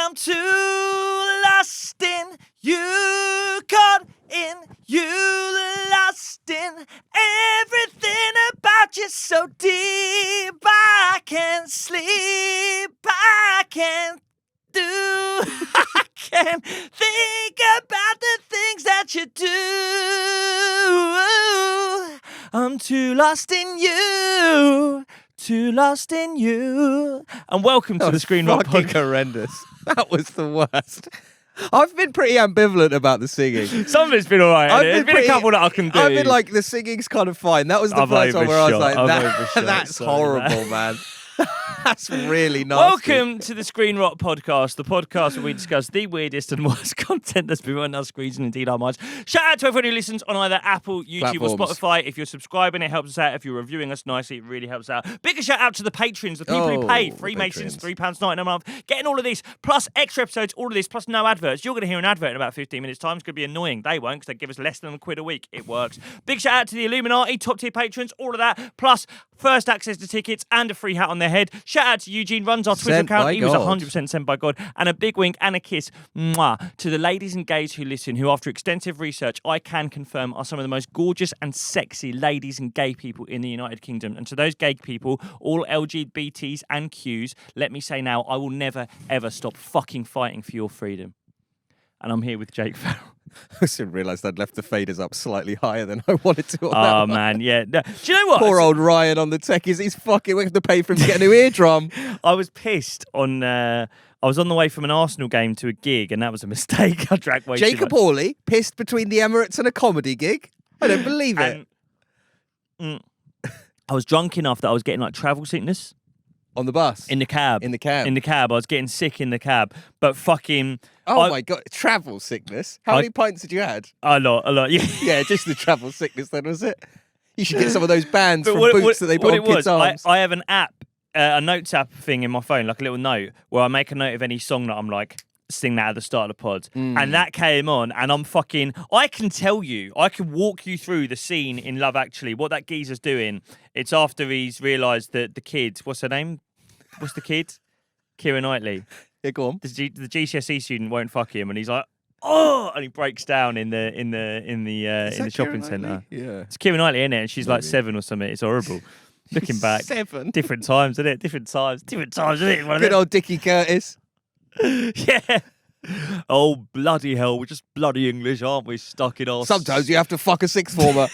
I'm too lost in you, caught in you, lost in everything about you so deep. I can't sleep, I can't do, I can't think about the things that you do. I'm too lost in you. Too lost in you. And welcome to the Screen Rock fucking Podcast. horrendous. That was the worst. I've been pretty ambivalent about the singing. Some of it's been alright. There's been a couple that I can do. I've been like, the singing's kind of fine. That was the I've first one where I was like, overshot. that's Sorry, horrible, man. That's really nasty. Welcome to the Screen Rock Podcast, the podcast where we discuss the weirdest and worst content that's been on our screens and indeed our minds. Shout out to everyone who listens on either Apple, YouTube or Platforms. Spotify. If you're subscribing, it helps us out. If you're reviewing us nicely, it really helps out. Bigger shout out to the patrons, the people who pay. the Freemasons, patrons. £3.99 a month. Getting all of this, plus extra episodes, all of this, plus no adverts. You're going to hear an advert in about 15 minutes' time. It's going to be annoying. They won't, because they give us less than £1 a week. It works. Big shout out to the Illuminati, top tier patrons, all of that, plus first access to tickets and a free hat on their head. Shout out to Eugene, runs our Twitter Sent account. by He was God. 100% sent by God. And a big wink and a kiss to the ladies and gays who listen, who after extensive research, I can confirm are some of the most gorgeous and sexy ladies and gay people in the United Kingdom. And to those gay people, all LGBTs and Qs, let me say now, I will never, ever stop fucking fighting for your freedom. And I'm here with Jake Farrell. I soon realised I'd left the faders up slightly higher than I wanted to. On that Oh, one. man, yeah. No. Do you know what? Poor old Ryan on the techies. He's fucking. We have to pay for him to get a new eardrum. I was pissed on... I was on the way from an Arsenal game to a gig, and that was a mistake. I drank way too Jacob much. Hawley pissed between the Emirates and a comedy gig. I don't believe it. And, I was drunk enough that I was getting like travel sickness On the bus. in the cab. In the cab. In the cab. I was getting sick in the cab. But fucking... Oh my God, travel sickness. How many pints had you had? A lot. Yeah. Yeah, just the travel sickness then, was it? You should get some of those bands But from what- Boots what- that they what put it on kids' was, arms. I have an app, a notes app thing in my phone, like a little note, where I make a note of any song that I'm like, sing that at the start of the pod. And that came on, and I'm fucking... I can tell you, I can walk you through the scene in Love Actually, what that geezer's doing. It's after he's realised that the kid... What's her name? What's the kid? Keira Knightley. Yeah, go on. The GCSE student won't fuck him, and he's like, oh, and he breaks down in the shopping centre. Yeah. It's Keira Knightley in it, and she's like 7 or something. It's horrible. Looking back, 7. different times, isn't it? Different times, isn't it? One of Good them. old Dickie Curtis. Yeah. Oh bloody hell! We're just bloody English, aren't we? Stuck in our. Sometimes you have to fuck a sixth former.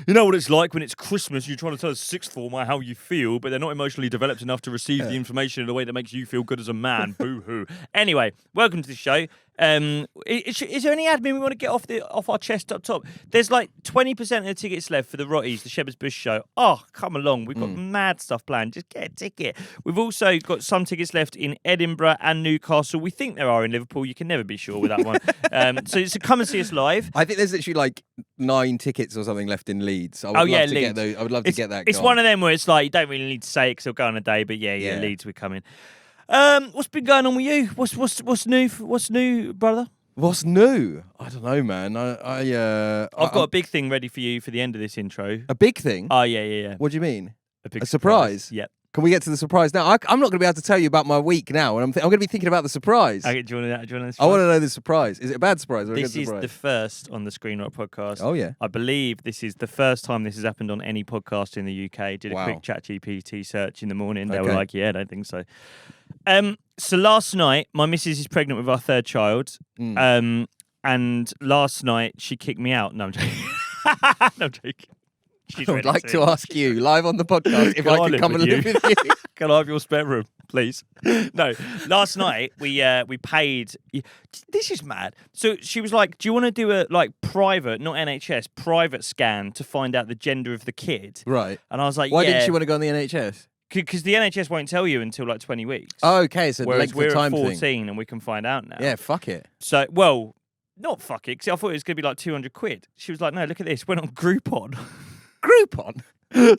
You know what it's like when it's Christmas. You're trying to tell a sixth former how you feel, but they're not emotionally developed enough to receive the information in a way that makes you feel good as a man. Boo hoo. Anyway, welcome to the show. Is there any admin we want to get off our chest up top? There's like 20% of the tickets left for the Rotties, the Shepherd's Bush show. Oh, come along. We've got mad stuff planned. Just get a ticket. We've also got some tickets left in Edinburgh and Newcastle. We think there are in Liverpool. You can never be sure with that one. So come and see us live. I think there's literally like 9 tickets or something left in Leeds. I would love to Leeds. get those. I would love to get that. It's gone. one of them where it's like you don't really need to say it because it'll go on a day. But yeah, Yeah. Leeds, we're coming. What's been going on with you? What's new? What's new, brother? What's new? I don't know, man. I've got a big thing ready for you for the end of this intro. a big thing. Oh yeah. What do you mean? big A surprise? Yep. Can we get to the surprise now? I'm not going to be able to tell you about my week now, and I'm going to be thinking about the surprise. Okay, do you want to I want to know the surprise. Is it a bad surprise or a This good is surprise? the first on the Screen Rock podcast. Oh yeah. I believe this is the first time this has happened on any podcast in the UK. Did a Wow. quick ChatGPT search in the morning. They were Okay. like, yeah, I don't think so. So last night, my missus is pregnant with our third child. And last night, she kicked me out. No, I'm joking. No, I'm joking. She's I would ready like to ask you live on the podcast if Can I I could live come and with live with you. Can I have your spare room, please? No. Last night we paid. This is mad. So she was like, "Do you want to do a private, not NHS, private scan to find out the gender of the kid?" Right. And I was like, Why "Yeah." didn't you want to go on the NHS? Because the NHS won't tell you until like 20 weeks. Oh, okay, so Whereas length we're of time at 14 thing. and we can find out now. Yeah, fuck it. So, well, not fuck it, because I thought it was going to be like 200 quid. She was like, "No, look at this. Went on Groupon." Groupon?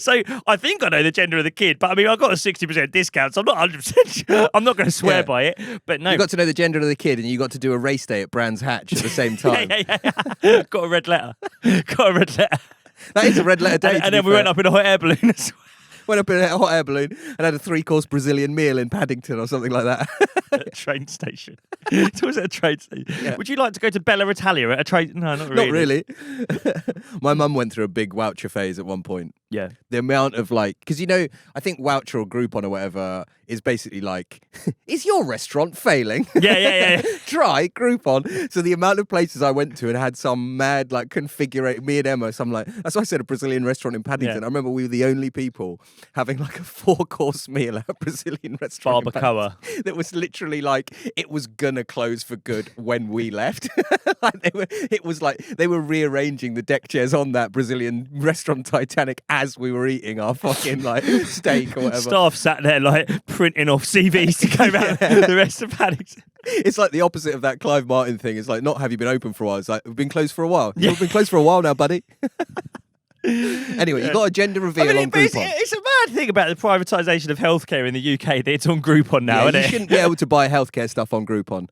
So I think I know the gender of the kid, but I mean, I got a 60% discount, so I'm not 100% sure. I'm not going to swear Yeah. by it. But no. You got to know the gender of the kid, and you got to do a race day at Brands Hatch at the same time. yeah. Got a red letter. Got a red letter. That is a red letter day. And then we went up in a hot air balloon as well. Went up in a hot air balloon and had a 3-course Brazilian meal in Paddington or something like that. At a train station. It was at a train station. Yeah. Would you like to go to Bella Italia at a train? No, not really. Not really. My mum went through a big voucher phase at one point. Yeah. The amount of because I think voucher or Groupon or whatever is basically like, is your restaurant failing? Yeah. Try Groupon. So the amount of places I went to and had some mad configure me and Emma, some that's why I said a Brazilian restaurant in Paddington. Yeah. I remember we were the only people having a 4-course meal at a Brazilian restaurant. Barbacoa. That was literally it was gonna close for good when we left. It was like they were rearranging the deck chairs on that Brazilian restaurant Titanic as we were eating our fucking steak or whatever. Staff sat there printing off CVs to go around the rest of Paddington. It's like the opposite of that Clive Martin thing. It's like, not have you been open for a while? It's like, we've been closed for a while. Yeah. We've been closed for a while now, buddy. Anyway, you got a gender reveal on Groupon. It's a mad thing about the privatisation of healthcare in the UK that it's on Groupon now, isn't you it? shouldn't be able to buy healthcare stuff on Groupon.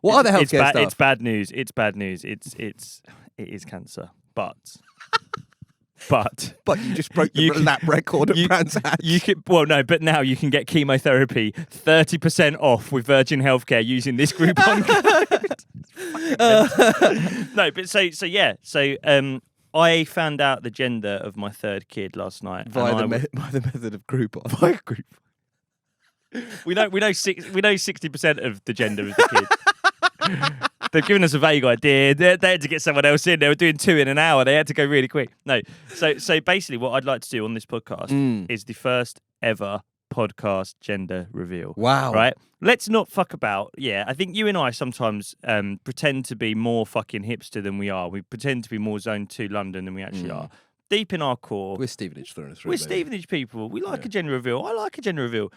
What other healthcare stuff? It's bad news. It's bad news. It is cancer. But you just broke the lap record of Brands Hatch. But now you can get chemotherapy 30% off with Virgin Healthcare using this Groupon code. No, but so I found out the gender of my third kid last night By the method of Groupon. By Groupon. We know 60% of the gender of the kid. They've given us a vague idea. They had to get someone else in. They were doing 2 in an hour. They had to go really quick. No. So basically what I'd like to do on this podcast is the first ever podcast gender reveal. Wow. Right? Let's not fuck about. Yeah, I think you and I sometimes pretend to be more fucking hipster than we are. We pretend to be more Zone 2 London than we actually are. Deep in our core. We're Stevenage through and through. We're Stevenage people. We like a gender reveal. I like a gender reveal.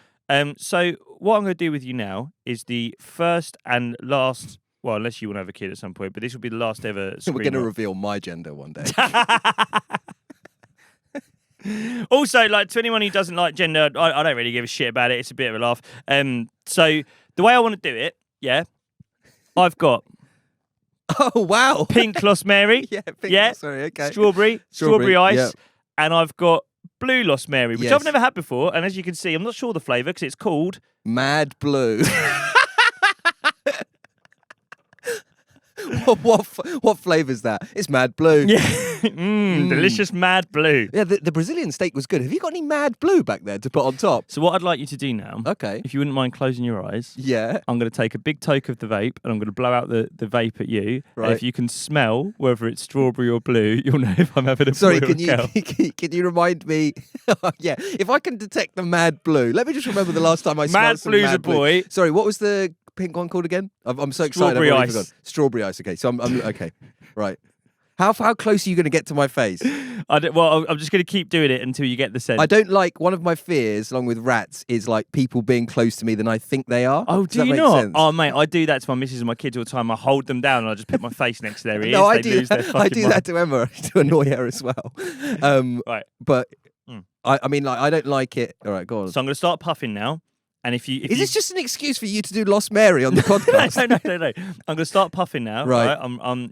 So what I'm going to do with you now is the first and last. Well, unless you want to have a kid at some point, but this will be the last ever. We're going to reveal my gender one day. Also, to anyone who doesn't like gender, I don't really give a shit about it. It's a bit of a laugh. So the way I want to do it, I've got. Oh wow! Pink Lost Mary. Sorry, okay. Strawberry ice, and I've got blue Lost Mary, which I've never had before. And as you can see, I'm not sure the flavour because it's called Mad Blue. What flavour's that? It's Mad Blue. Yeah. Delicious Mad Blue. Yeah, the Brazilian steak was good. Have you got any Mad Blue back there to put on top? So what I'd like you to do now, okay, if you wouldn't mind closing your eyes, I'm going to take a big toke of the vape and I'm going to blow out the vape at you. Right. And if you can smell whether it's strawberry or blue, you'll know if I'm having a Sorry, boy or a girl. Can you remind me? Yeah, if I can detect the Mad Blue, let me just remember the last time I smelled some Blue's Mad a boy. Blue. Sorry, what was the pink one called again? I'm so excited. Strawberry ice. Strawberry ice. Okay, so I'm okay. Right. How close are you going to get to my face? I'm just going to keep doing it until you get the sense. I don't like, one of my fears, along with rats, is people being close to me than I think they are. Oh, Does that do you make not? sense? Oh, mate, I do that to my missus and my kids all the time. I hold them down and I just put my face next to their ears. No, I They do lose their that. I do fucking that to Emma to annoy her as well. Right. But I mean, I don't like it. All right, go on. So I'm going to start puffing now. And if this just an excuse for you to do Lost Mary on the podcast? No. I'm going to start puffing now. Right.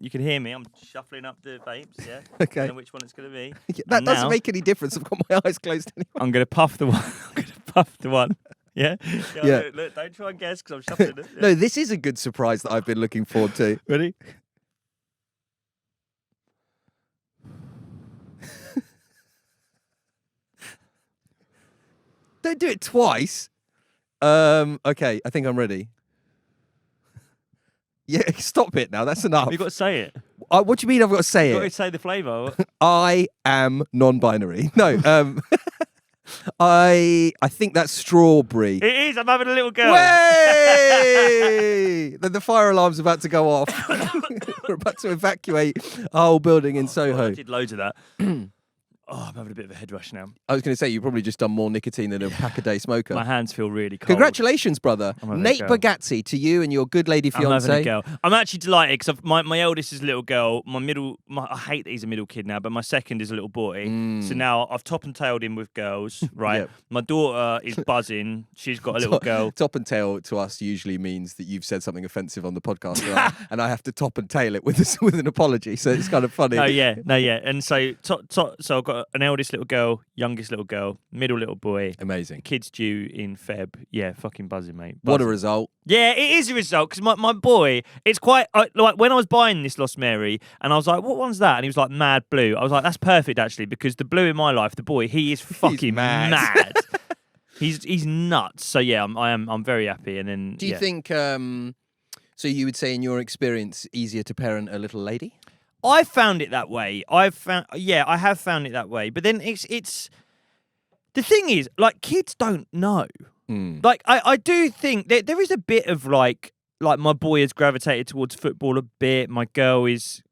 You can hear me. I'm shuffling up the vapes. Yeah. Okay. I don't know which one it's going to be. That doesn't make any difference. I've got my eyes closed anyway. I'm going to puff the one. Yeah. Yeah. Look, don't try and guess because I'm shuffling it. Yeah. No, this is a good surprise that I've been looking forward to. Ready? Don't do it twice. Okay, I think I'm ready. Yeah, stop it now. That's enough. You've got to say it. What do you mean I've got to say You've it? got to say the flavour. I am non-binary. No, I think that's strawberry. It is. I'm having a little girl. Way! The fire alarm's about to go off. We're about to evacuate our whole building in Soho. I did loads of that. Oh, I'm having a bit of a head rush now. I was going to say, you've probably just done more nicotine than a pack-a-day smoker. My hands feel really cold. Congratulations, brother. Nate Bagazzi, to you and your good lady fiancée. I'm having a girl. I'm actually delighted because my eldest is a little girl. I hate that he's a middle kid now, but my second is a little boy. So now I've top and tailed him with girls, right? Yep. My daughter is buzzing. She's got a little girl. Top and tail to us usually means that you've said something offensive on the podcast, and I have to top and tail it with an apology. So it's kind of funny. No, yeah. And so I've got got an eldest little girl, youngest little girl, middle little boy. Amazing. Kid's due in Feb. Yeah, fucking buzzing, mate. What a Buzzing. result. Yeah, it is a result because my boy, it's quite like when I was buying this Lost Mary and I was like, what one's that? And he was like, Mad Blue. I was like, that's perfect actually because the blue in my life, the boy, he is fucking mad. He's nuts. So yeah, I'm very happy. And then Do you think, so you would say in your experience, easier to parent a little lady? I found it that way. I have found it that way. But then it's the thing is, like, kids don't know. Like, I do think that there is a bit of like my boy has gravitated towards football a bit. My girl is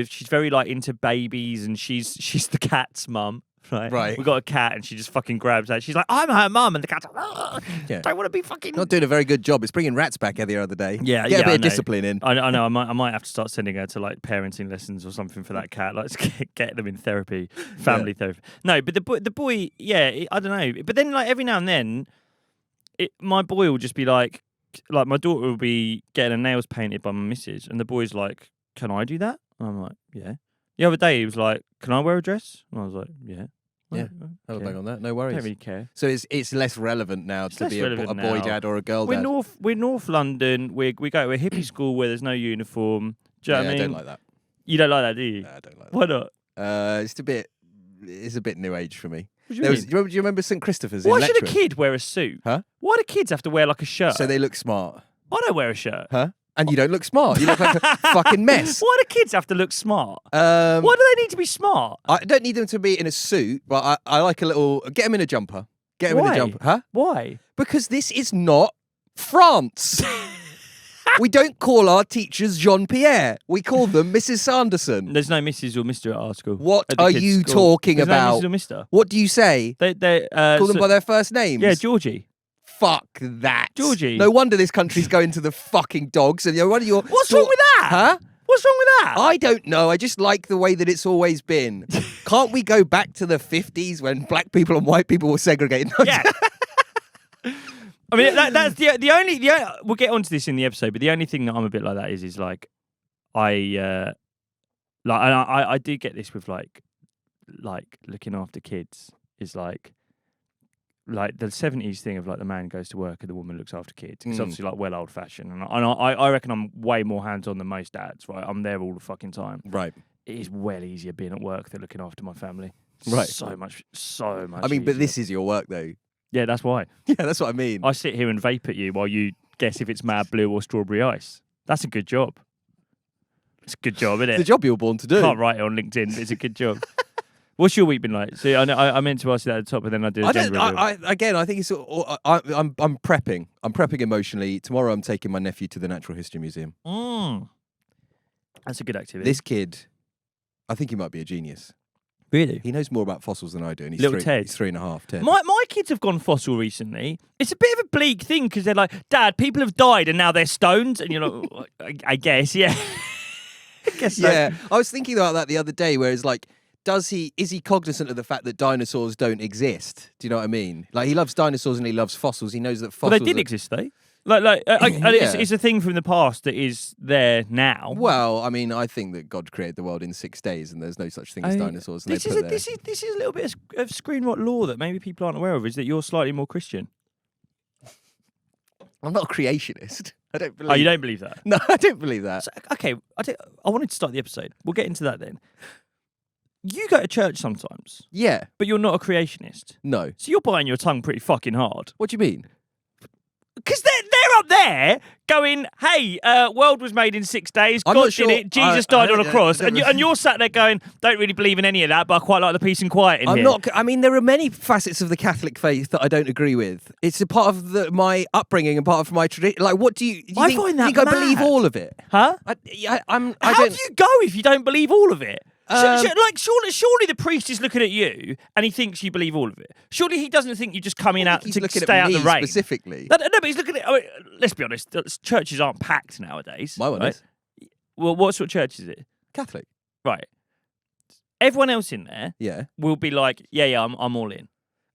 she's very like into babies and she's the cat's mum. Right. We got a cat and she just fucking grabs that. She's like, I'm her mum, and the cat's like, don't want to be fucking. Not doing a very good job. It's bringing rats back the other day. Yeah, Get a bit I of know. discipline in. I know. I might have to start sending her to like parenting lessons or something for that cat. Let's get them in therapy, family therapy. No, but the boy, I don't know. But then like every now and then, my boy will just be like my daughter will be getting her nails painted by my missus, and the boy's like, "Can I do that?" And I'm like, "Yeah." The other day he was like, "Can I wear a dress?" And I was like, "Yeah." Yeah, have a bang on that. No I worries. don't really care. So it's less relevant now to be a boy now. dad or a girl dad. We're North London. We go to a hippie school where there's no uniform. Do you know what I mean? I don't like that. You don't like that, do you? No, I don't like that. Why not? It's a bit new age for me. What do you mean? Do you remember St Christopher's Why in should a Letchworth? kid wear a suit? Huh? Why do kids have to wear like a shirt? So they look smart. I don't wear a shirt. Huh? And you don't look smart. You look like a fucking mess. Why do kids have to look smart? Why do they need to be smart? I don't need them to be in a suit, but I like a little. Get them in a jumper. Get them in a jumper. Huh? Why? Because this is not France. We don't call our teachers Jean-Pierre. We call them Mrs. Sanderson. There's no Mrs. or Mr. at our school. What At the are kids' you school. talking There's about? No Mrs. or Mr. What do you say? They Call them by their first names? Yeah, Georgie. Fuck that. Georgie. No wonder this country's going to the fucking dogs. And one of your What's wrong with that? Huh? What's wrong with that? I don't know. I just like the way that it's always been. Can't we go back to the 50s when black people and white people were segregated? Yeah. I mean, that's the only. We'll get onto this in the episode, but the only thing that I'm a bit like that is like, I do get this with like looking after kids is like the 70s thing of like the man goes to work and the woman looks after kids. It's obviously like well old fashioned, and I reckon I'm way more hands on than most dads. Right, I'm there all the fucking time. Right. It is well easier being at work than looking after my family. Right. So much. I mean, but easier. this is your work though. Yeah, that's why. Yeah, that's what I mean. I sit here and vape at you while you guess if it's Mad Blue or Strawberry Ice. That's a good job. It's a good job, isn't it? It's the job you were born to do. Can't write it on LinkedIn, but it's a good job. What's your week been like? See, I meant to ask you that at the top, but then I did a gender reveal. Again, I think it's. I'm prepping. I'm prepping emotionally. Tomorrow, I'm taking my nephew to the Natural History Museum. That's a good activity. This kid, I think he might be a genius. Really? He knows more about fossils than I do, and he's Little three. Ted. He's 3.5, Ted. My kids have gone fossil recently. It's a bit of a bleak thing because they're like, Dad, people have died and now they're stoned, and you're like, I guess, yeah. I guess so. Yeah, I was thinking about that the other day, where it's like, is he cognizant of the fact that dinosaurs don't exist? Do you know what I mean? Like, he loves dinosaurs and he loves fossils. He knows that fossils. Well, they did exist, though. It's a thing from the past that is there now. Well, I mean, I think that God created the world in 6 days, and there's no such thing as dinosaurs. And This is a little bit of screen rot law that maybe people aren't aware of. Is that you're slightly more Christian? I'm not a creationist. I don't believe. Oh, you don't believe that? No, I don't believe that. So, okay, I wanted to start the episode. We'll get into that then. You go to church sometimes, Yeah. but you're not a creationist. No. So you're biting your tongue pretty fucking hard. What do you mean? Because they're up there going, hey, world was made in 6 days, I'm God not did sure- it, Jesus died on a cross, and you're sat there going, don't really believe in any of that, but I quite like the peace and quiet in here. I mean, there are many facets of the Catholic faith that I don't agree with. It's a part of my upbringing and part of my tradition. Like, what do you I think? find that you think I believe mad. all of it? Huh? I How don't. do you go if you don't believe all of it? Surely the priest is looking at you and he thinks you believe all of it. Surely he doesn't think you just come in out He's to looking stay at out me the rain. specifically. No, but he's looking at. I mean, let's be honest. Churches aren't packed nowadays. My one right? is Well, what sort of church is it? Catholic. Right. Everyone else in there Yeah. will be like, yeah, I'm all in.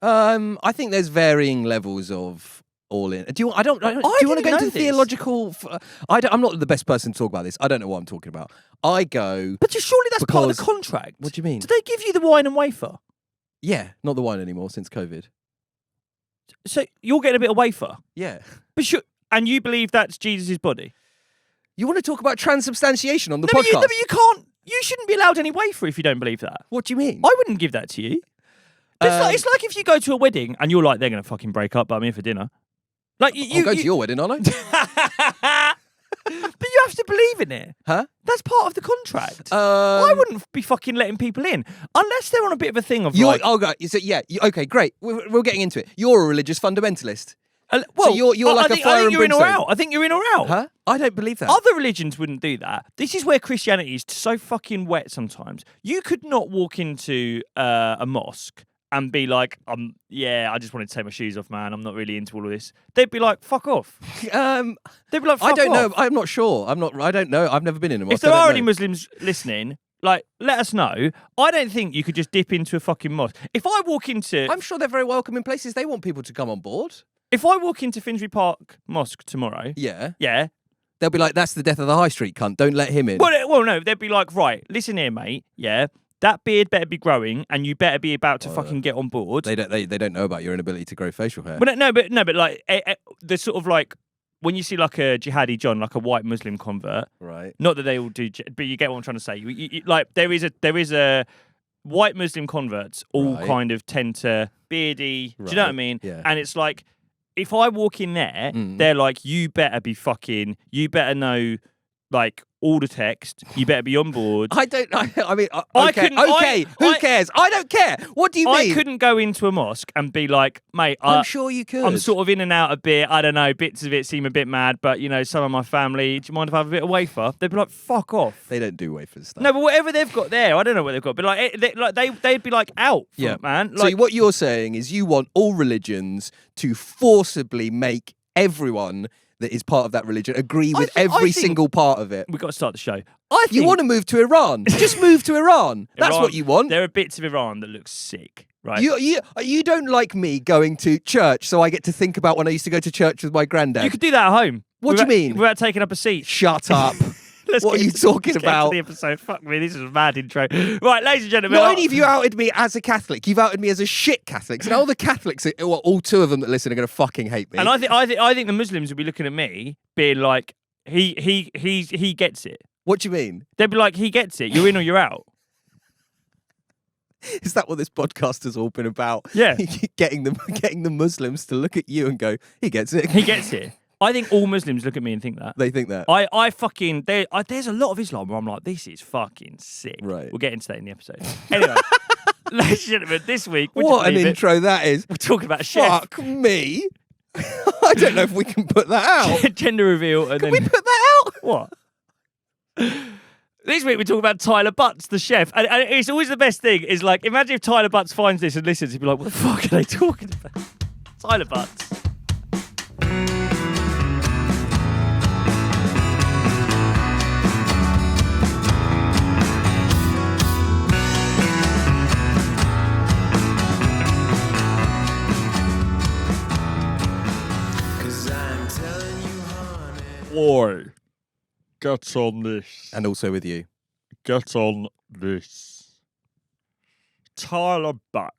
I think there's varying levels of all in. Do you want to go didn't into know the this. theological? I'm not the best person to talk about this. I don't know what I'm talking about. I go. But surely that's part of the Because- contract. What do you mean? Did they give you the wine and wafer? Yeah, not the wine anymore since COVID. So you're getting a bit of wafer. Yeah. But and you believe that's Jesus' body? You want to talk about transubstantiation on the No, podcast? but you can't. You shouldn't be allowed any wafer if you don't believe that. What do you mean? I wouldn't give that to you. It's like if you go to a wedding and you're like, they're going to fucking break up, but I'm here for dinner. Like I'll go to your wedding, aren't I? But you have to believe in it. Huh? That's part of the contract. I wouldn't be fucking letting people in unless they're on a bit of a thing of like. Okay, great. We're getting into it. You're a religious fundamentalist. Well, you're like I a think, fire I think and you're in or brimstone. out. I think you're in or out. Huh? I don't believe that. Other religions wouldn't do that. This is where Christianity is so fucking wet sometimes. You could not walk into a mosque and be like, I just wanted to take my shoes off, man. I'm not really into all of this. They'd be like, fuck off. They'd be like, fuck I don't know. off. I'm not sure. I don't know. I've never been in a mosque. If there I don't are any know. Muslims listening, like, let us know. I don't think you could just dip into a fucking mosque. If I walk into I'm sure they're very welcome in places. They want people to come on board. Finsbury Park Mosque tomorrow, Yeah. yeah. They'll be like, that's the death of the high street cunt. Don't let him in. Well, no, they'd be like, right, listen here, mate, yeah. That beard better be growing, and you better be about to fucking get on board. They don't know about your inability to grow facial hair. But but like the sort of like when you see like a jihadi John, like a white Muslim convert. Right. Not that they all do, but you get what I'm trying to say. Like there is a white Muslim converts all Right. kind of tend to beardy. Do you know what I Right. mean? Yeah. And it's like if I walk in there, they're like, you better know like all the text. You better be on board. I don't. I mean, I okay. couldn't- Okay. Who cares? I don't care. What do you mean? I couldn't go into a mosque and be like, mate, I'm sure you could. I'm sort of in and out a bit. I don't know. Bits of it seem a bit mad, but some of my family. Do you mind if I have a bit of wafer? They'd be like, "Fuck off." They don't do wafers stuff. No, but whatever they've got there, I don't know what they've got. But they'd be like out, from Yeah. it, man. So what you're saying is you want all religions to forcibly make everyone that is part of that religion agree with I every think- single part of it. We've got to start the show. I think You want to move to Iran? Just move to Iran. That's Iran- what you want. There are bits of Iran that look sick, right? You don't like me going to church, so I get to think about when I used to go to church with my granddad. You could do that at home. What do you mean? Without taking up a seat. Shut up. Let's What get are you into- talking let's get into about? the episode. Fuck me, this is a mad intro. Right, ladies and gentlemen. Not only have you outed me as a Catholic, you've outed me as a shit Catholic. So now all the Catholics, all two of them that listen, are going to fucking hate me. And I think the Muslims will be looking at me, being like, he gets it. What do you mean? They'd be like, he gets it. You're in or you're out. Is that what this podcast has all been about? Yeah. getting the Muslims to look at you and go, he gets it. He gets it. I think all Muslims look at me and think that. They think that. There's a lot of Islam where I'm like, this is fucking sick. Right. We'll get into that in the episode. Anyway, ladies and gentlemen, this week, would you What an believe it, intro that is. we're talking about a chef. Fuck me. I don't know if we can put that out. Gender reveal. And Can then, we put that out? What? This week we talk about Tyler Butts, the chef. And it's always the best thing is like, imagine if Tyler Butts finds this and listens, he'd be like, what the fuck are they talking about? Tyler Butts. Boy, get on this. And also with you. Get on this. Tyler Butts.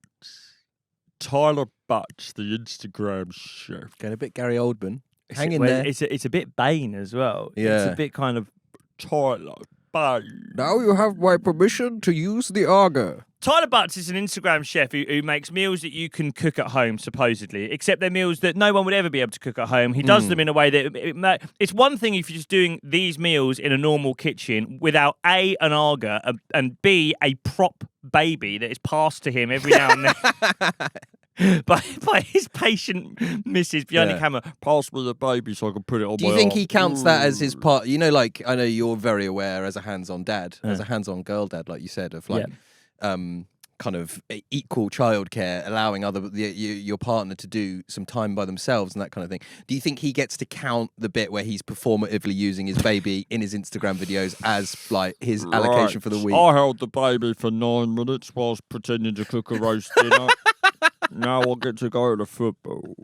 Tyler Butts, the Instagram chef. Going a bit Gary Oldman. Hang in Well, there. It's a bit Bane as well. Yeah. It's a bit kind of Tyler Bane. Now you have my permission to use the Argo. Tyler Butts is an Instagram chef who makes meals that you can cook at home, supposedly, except they're meals that no one would ever be able to cook at home. He does them in a way that it's one thing if you're just doing these meals in a normal kitchen without A, an Arga, and B, a prop baby that is passed to him every now and then. by his patient missus behind the Yeah. camera, pass me the baby so I can put it on Do my you think arm. he counts that as his part? You know, like, I know you're very aware as a hands-on dad, as a hands-on girl dad, like you said, of like, kind of equal childcare, allowing your partner to do some time by themselves and that kind of thing. Do you think he gets to count the bit where he's performatively using his baby in his Instagram videos as like his allocation for the week? I held the baby for 9 minutes whilst pretending to cook a roast dinner. Now I get to go to football.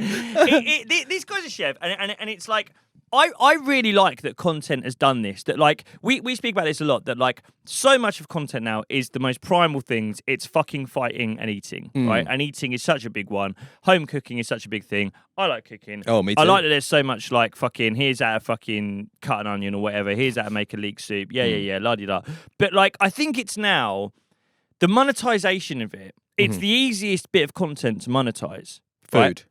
This guy's a chef, and it's like I really like that content has done this. That like we speak about this a lot. That like so much of content now is the most primal things. It's fucking fighting and eating, right? And eating is such a big one. Home cooking is such a big thing. I like cooking. Oh, me too. I like that there's so much like fucking here's how to fucking cut an onion or whatever. Here's how to make a leek soup. Yeah, la di da. But like I think it's now the monetization of it. It's the easiest bit of content to monetize. Food. Right?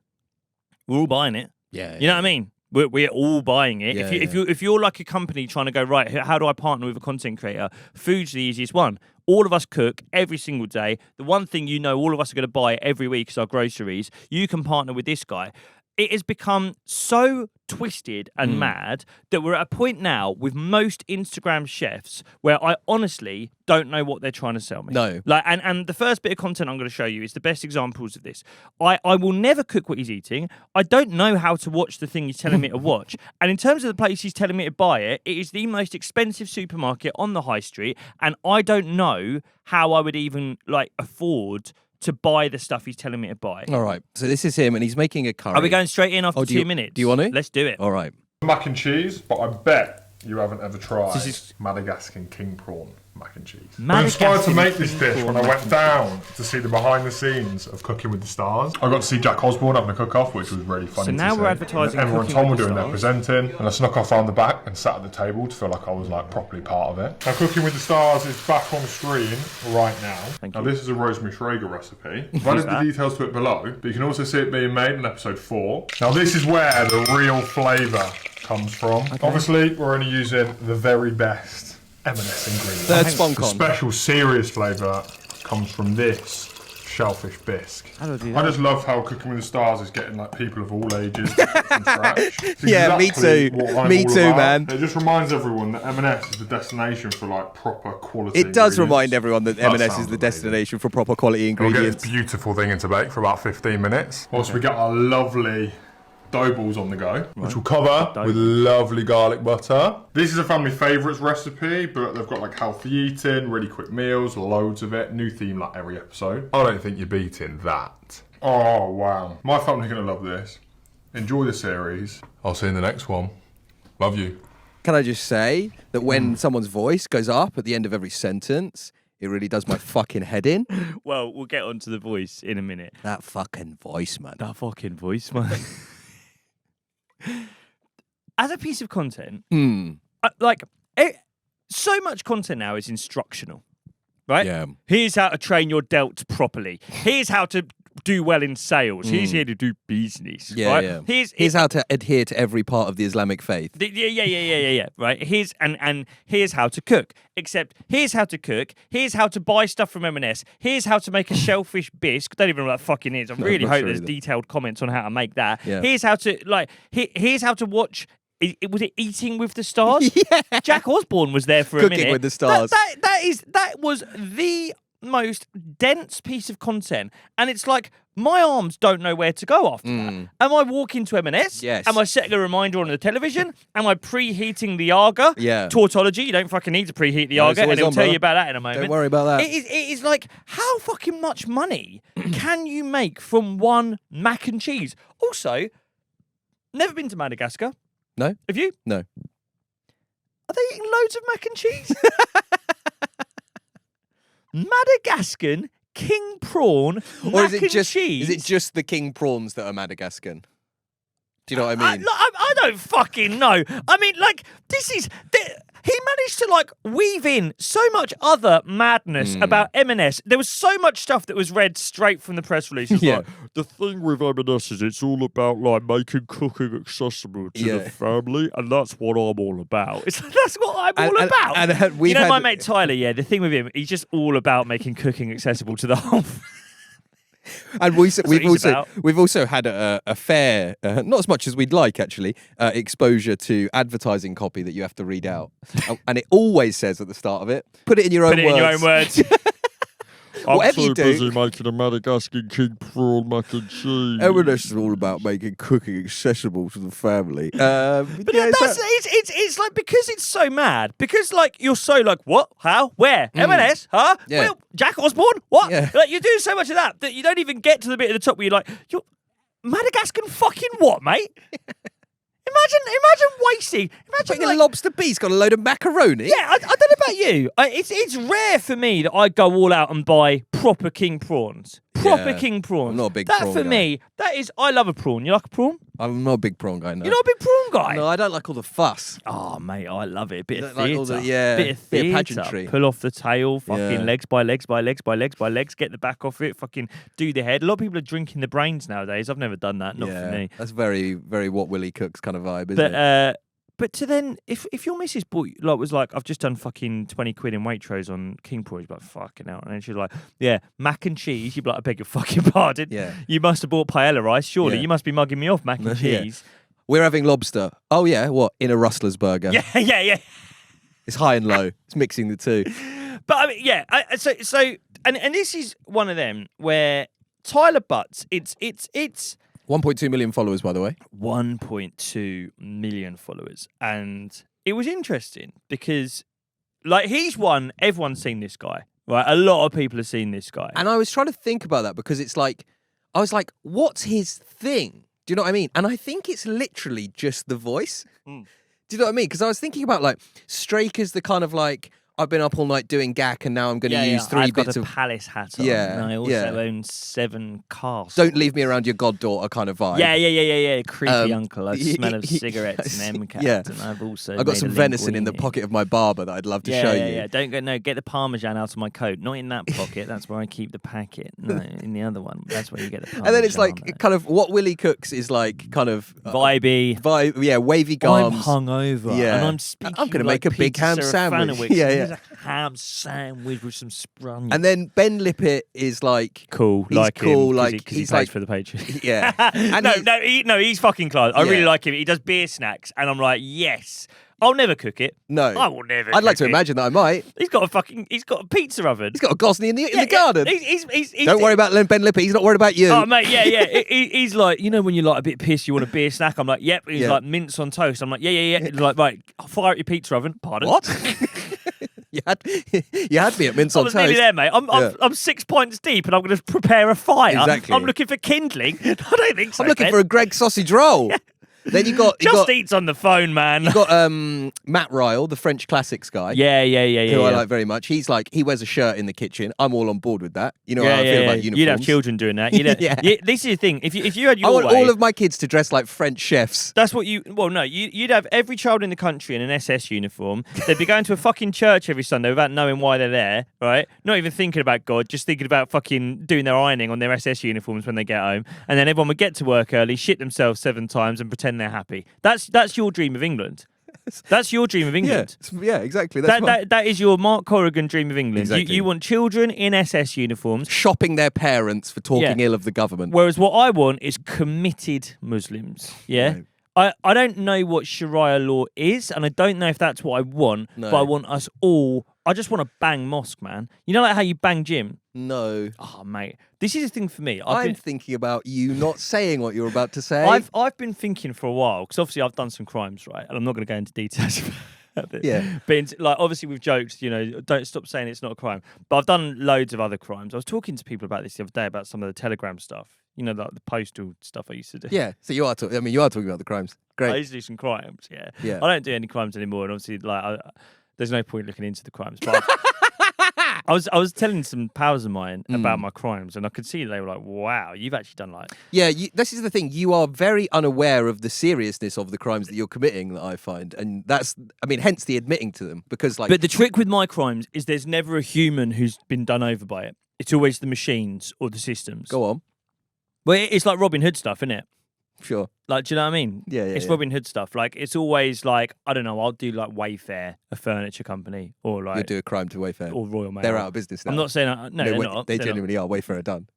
We're all buying it. Yeah. You know what I mean? We're all buying it. Yeah, If you're like a company trying to go, right, how do I partner with a content creator? Food's the easiest one. All of us cook every single day. The one thing you know all of us are going to buy every week is our groceries. You can partner with this guy. It has become so twisted and mad that we're at a point now with most Instagram chefs where I honestly don't know what they're trying to sell me. No. Like, and the first bit of content I'm going to show you is the best examples of this. I will never cook what he's eating. I don't know how to watch the thing he's telling me to watch. And in terms of the place he's telling me to buy it, it is the most expensive supermarket on the high street. And I don't know how I would even like afford to buy the stuff he's telling me to buy. All right. So this is him, and he's making a curry. Are we going straight in after 2 minutes? Do you want to? Let's do it. All right. Mac and cheese, but I bet you haven't ever tried This is- Madagascar king prawn mac and cheese. I was inspired to Madagascar make this king dish prawn when I mac went and down to see the behind the scenes of Cooking with the Stars. I got to see Jack Osborne having a cook-off, which was really funny. So now to see. we're advertising Everyone Cooking Tom were with the doing their Stars. presenting, and I snuck off around the back and sat at the table to feel like I was like properly part of it. Now Cooking with the Stars is back on screen right now. Thank Now you. this is a Rosemary Schrager recipe. I've added the details to it below, but you can also see it being made in episode 4. Now this is where the real flavour comes from. Obviously, we're only using the very best M&S ingredients. Third The Sponcon. special serious flavour comes from this shellfish bisque. How do I do I that? just love how Cooking with the Stars is getting like people of all ages to cook from scratch. It's Yeah, me exactly too. what I'm Me all too, about. man. It just reminds everyone that M&S is the destination for like proper quality. It does ingredients. remind everyone that M&S is sounds the amazing. destination for proper quality We'll get ingredients. this beautiful thing into bake for about 15 minutes. Whilst we get our lovely dough balls on the go, which we'll cover with lovely garlic butter. This is a family favourites recipe, but they've got like healthy eating, really quick meals, loads of it, new theme like every episode. I don't think you're beating that. Oh wow, my family's gonna love this. Enjoy the series. I'll see you in the next one. Love you. Can I just say that when someone's voice goes up at the end of every sentence, it really does my fucking head in? Well, we'll get onto the voice in a minute. That fucking voice, man. That fucking voice, man. As a piece of content, so much content now is instructional, right? Yeah. Here's how to train your delts properly. Here's how to do well in sales. He's here to do business. Yeah, right? yeah. Here's how to adhere to every part of the Islamic faith. Yeah. Right. Here's and here's how to cook. Except here's how to cook. Here's how to buy stuff from M&S. Here's how to make a shellfish bisque. Don't even know what that fucking is. I really not hope sure there's either. detailed comments on how to make that. Yeah. Here's how to here's how to watch. Was it Eating with the Stars? Yeah. Jack Osborne was there for a Cooking minute. with the Stars. That was the most dense piece of content, and it's like my arms don't know where to go after that. Am I walking to M&S? Yes. Am I setting a reminder on the television? Am I preheating the Arga? Yeah. Tautology, you don't fucking need to preheat the No, it's Arga, and always he'll on, tell brother. you about that in a moment. Don't worry about that. It is like, how fucking much money can you make from one mac and cheese? Also, never been to Madagascar. No? Have you? No. Are they eating loads of mac and cheese? Madagascan king prawn Or mac is it and just cheese. is it just the king prawns that are Madagascan? Do you know what I mean? I don't fucking know. I mean, like, he managed to like weave in so much other madness about M&S. There was so much stuff that was read straight from the press release. It's Yeah. like, the thing with M&S is it's all about like making cooking accessible to Yeah. the family, and that's what I'm all about. It's like, that's what I'm all about. and we've you know, had- my mate Tyler. Yeah, the thing with him, he's just all about making cooking accessible to the whole. And what he's we've also had a fair, not as much as we'd like actually, exposure to advertising copy that you have to read out, and it always says at the start of it, put it in your own Put it words. in your own words. Whatever you do, making a Madagascar king prawn mac and cheese. M&S is all about making cooking accessible to the family. But it's like, because it's so mad, because like you're so like, what, how, where, M&S, huh? Yeah. Well, Jack Osborne, what? Yeah. Like, you do so much of that you don't even get to the bit at the top where you're like, Madagascar fucking what, mate? Imagine wasting. Imagine Putting like, a lobster piece got a load of macaroni. yeah, I don't know about you. It's rare for me that I go all out and buy proper king prawns. Proper Yeah, king prawns. I'm not a big that prawn for guy. me, that is. I love a prawn. You like a prawn? I'm not a big prawn guy, no. You're not a big prawn guy. No, I don't like all the fuss. Oh, mate, I love it. A bit of Like all theatre. the- yeah, bit of bit of theatre. pageantry. Pull off the tail, fucking Yeah. legs by legs by legs by legs by legs, get the back off it, fucking do the head. A lot of people are drinking the brains nowadays. I've never done that, not for me. That's very, very what Willie Cooks kind of vibe, isn't it? But to then, if your missus was like, I've just done fucking 20 quid in Waitrose on king prawns, but fucking hell. And then she's like, yeah, mac and cheese. You'd be like, I beg your fucking pardon. Yeah. You must have bought paella rice, surely. Yeah. You must be mugging me off, mac and Yeah. cheese. We're having lobster. Oh, yeah, what? In a Rustler's burger. Yeah, yeah. It's high and low. It's mixing the two. But I mean, yeah. And this is one of them where Tyler Butts, it's 1.2 million followers, by the way. 1.2 million followers. And it was interesting because, like, he's one, everyone's seen this guy, right? A lot of people have seen this guy. And I was trying to think about that because it's like, I was like, what's his thing? Do you know what I mean? And I think it's literally just the voice. Mm. Do you know what I mean? Because I was thinking about like Straker's the kind of like, I've been up all night doing gack and now I'm going to use 3 I've bits got a of Palace hat on. Yeah, And I also yeah. own 7 cars. don't leave me around your goddaughter kind of vibe. Yeah. Creepy Um, uncle. I smell of cigarettes and MCAT. yeah. And I've also I've got made some a venison in the linguine. pocket of my barber that I'd love to show you. Yeah. Don't go. No, get the Parmesan out of my coat. Not in that pocket. That's where I keep the packet. No, in the other one. That's where you get the Parmesan. And then it's like kind of what Willie Cooks is like kind of vibey. wavy I'm gums. hungover. Yeah. And I'm speaking. I'm gonna like make a big Peter ham Serafinowicz. sandwich. Yeah. Here's a ham sandwich with some sprung. And then Ben Lippett is like cool, he's like cool, him, like because he he's pays like for the Patreon. yeah. And He's fucking class. I really Yeah. like him. He does beer snacks, and I'm like, yes. I'll never cook it. no, I will never. I'd like to cook it. imagine that I might. He's got a pizza oven. He's got a Gosney in the garden. He's Don't worry about Ben Lippett. He's not worried about you. Oh mate, yeah. He's like, you know, when you're like a bit pissed, you want a beer snack. I'm like, yep. He's Yeah. like mince on toast. I'm like, yeah. He's like, right, fire up your pizza oven. Pardon. What? you had me at mince I on was toast. nearly there, mate. I'm 6 points deep, and I'm going to prepare a fire. Exactly. I'm looking for kindling. I don't think so. I'm looking Ken. for a Greg sausage roll. Then you got Eats on the phone, man. you got Matt Ryle, the French classics guy. Yeah. Who I like very much. He's like, he wears a shirt in the kitchen. I'm all on board with that. You know how I feel about uniforms. You'd have children doing that. Yeah. This is the thing. If you had your I want way, all of my kids to dress like French chefs. that's what you. Well, no, you'd have every child in the country in an SS uniform. They'd be going to a fucking church every Sunday without knowing why they're there, right? Not even thinking about God, just thinking about fucking doing their ironing on their SS uniforms when they get home. And then everyone would get to work early, shit themselves 7 times, and pretend they're happy. That's your dream of England. That's your dream of England. Yeah, exactly. That's That is your Mark Corrigan dream of England. Exactly. You want children in SS uniforms. shopping their parents for talking Yeah. ill of the government. Whereas what I want is committed Muslims. Yeah. I don't know what Sharia law is, and I don't know if that's what I want, No. but I want us all. I just want to bang mosque, man. You know, like how you bang gym? No. Oh, mate. This is the thing for me. I'm thinking about you not saying what you're about to say. I've been thinking for a while, because obviously I've done some crimes, right? And I'm not going to go into details about it. Yeah. But like, obviously we've joked, you know, don't stop saying it's not a crime. But I've done loads of other crimes. I was talking to people about this the other day, about some of the Telegram stuff. You know, like the postal stuff I used to do. Yeah. So you are talking. You are talking about the crimes. I Great. used to do some crimes, yeah. Yeah. I don't do any crimes anymore, and obviously, like, there's no point looking into the crimes. But I was telling some pals of mine about my crimes, and I could see they were like, "Wow, you've actually done like." Yeah. This is the thing. You are very unaware of the seriousness of the crimes that you're committing. That I find, and that's. I mean, hence the admitting to them, because like. But the trick with my crimes is there's never a human who's been done over by it. It's always the machines or the systems. Go on. Well, it's like Robin Hood stuff, isn't it? Sure. Like, do you know what I mean? Yeah. It's yeah. Robin Hood stuff. Like, it's always like, I don't know, I'll do like Wayfair, a furniture company, or You'll like, do a crime to Wayfair. or Royal Mail. They're out of business now. I'm not saying, no, they're not. They They're not. genuinely are. Wayfair are done.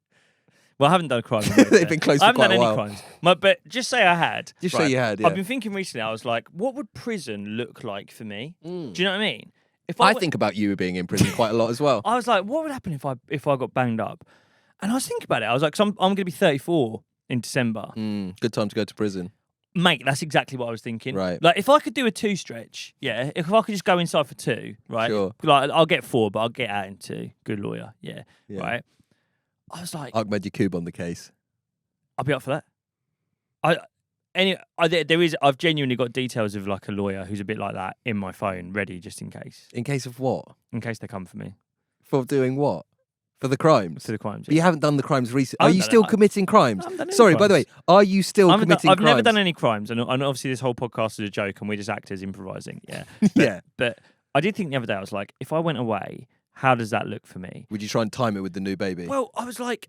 Well, I haven't done a crime. They've been closed I for haven't done quite a any while. crimes. But just say I had. Just say you had, yeah. I've been thinking recently, I was like, what would prison look like for me? Do you know what I mean? If I went- think about you being in prison quite a lot as well. I was like, what would happen if I got banged up? And I was thinking about it. I was like, 'cause I'm going to be 34 in December. Good time to go to prison. Mate, that's exactly what I was thinking. Right. Like, if I could do a 2 stretch, yeah, if I could just go inside for 2, right? Sure. Like, I'll get 4, but I'll get out in 2. Good lawyer, yeah. Yeah. Right? I was like, Ahmed Yacoub on the case. I'll be up for that. I've genuinely got details of like a lawyer who's a bit like that in my phone, ready just in case. In case of what? In case they come for me. For doing what? For the crimes? For the crimes. But you haven't done the crimes recently. I Are haven't you done still it. committing crimes? I haven't done any Sorry, by the way, crimes. are you still committing I've crimes? never done any crimes, and obviously this whole podcast is a joke, and we're just actors improvising. Yeah. Yeah. But I did think the other day, I was like, if I went away, how does that look for me? Would you try and time it with the new baby? Well, I was like,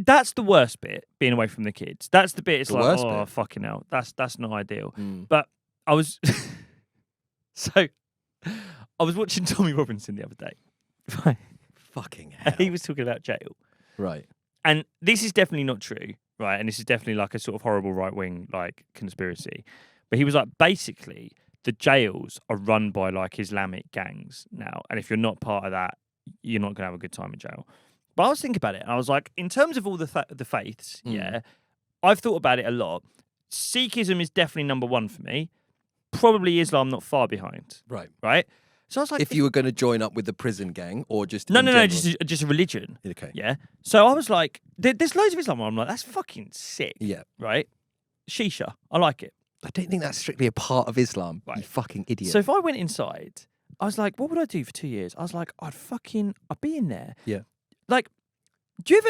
that's the worst bit, being away from the kids. That's the bit. It's The like, worst oh bit? fucking hell, that's not ideal. Mm. But I was so I was watching Tommy Robinson the other day. Right. Fucking hell. He was talking about jail. Right. And this is definitely not true, right? And this is definitely like a sort of horrible right wing like conspiracy. But he was like, basically, the jails are run by like Islamic gangs now. And if you're not part of that, you're not gonna have a good time in jail. But I was thinking about it, and I was like, in terms of all the faiths, yeah, I've thought about it a lot. Sikhism is definitely number one for me. Probably Islam not far behind. Right. Right? So I was like, If you were going to join up with the prison gang or just no, in no, general? just a religion. Okay. Yeah. So I was like, there's loads of Islam where I'm like, that's fucking sick. Yeah. Right? Shisha. I like it. I don't think that's strictly a part of Islam. You Right. fucking idiot. So if I went inside, I was like, what would I do for 2 years? I was like, I'd be in there. Yeah. Like, do you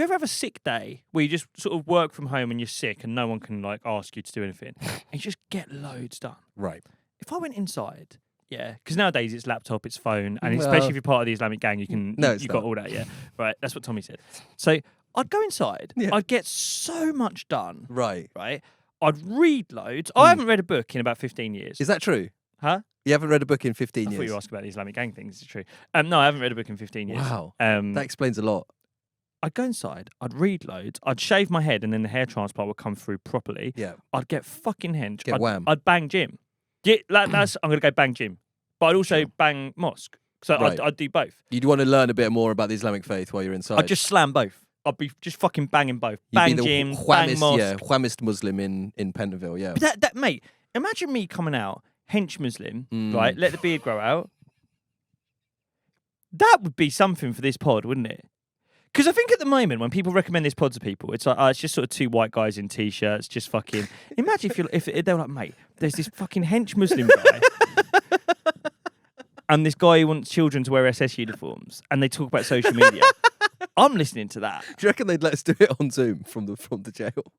ever have a sick day where you just sort of work from home and you're sick and no one can like ask you to do anything and you just get loads done? Right. If I went inside, yeah, because nowadays it's laptop, it's phone, and Well- especially if you're part of the Islamic gang, you can No, it's you got not. all that, yeah, right. That's what Tommy said. So I'd go inside, Yeah. I'd get so much done, Right. right? I'd read loads. I haven't read a book in about 15 years. Is that true? Huh? You haven't read a book in 15 I years? thought you were asking about the Islamic gang things. It's true. No, I haven't read a book in 15 years. Wow. That That explains a lot. I'd go inside, I'd read loads, I'd shave my head, and then the hair transplant would come through properly. Yeah. I'd get fucking hench. Get I'd, wham. I'd bang gym. Yeah, that's I'm gonna go bang gym, but I'd also bang mosque. So Right. I'd do both. You'd want to learn a bit more about the Islamic faith while you're inside. I'd just slam both. I'd be just fucking banging both. You'd Bang be the gym, bang Whamist, mosque. yeah, Whamist Muslim in Pentonville, yeah. But that mate, imagine me coming out hench Muslim, Mm. right? Let the beard grow out. That would be something for this pod, wouldn't it? Because I think at the moment when people recommend this pod to people, it's like, oh, it's just sort of two white guys in t-shirts, just fucking. Imagine if they were like, mate, there's this fucking hench Muslim guy, and this guy who wants children to wear SS uniforms, and they talk about social media. I'm listening to that. Do you reckon they'd let us do it on Zoom from the jail?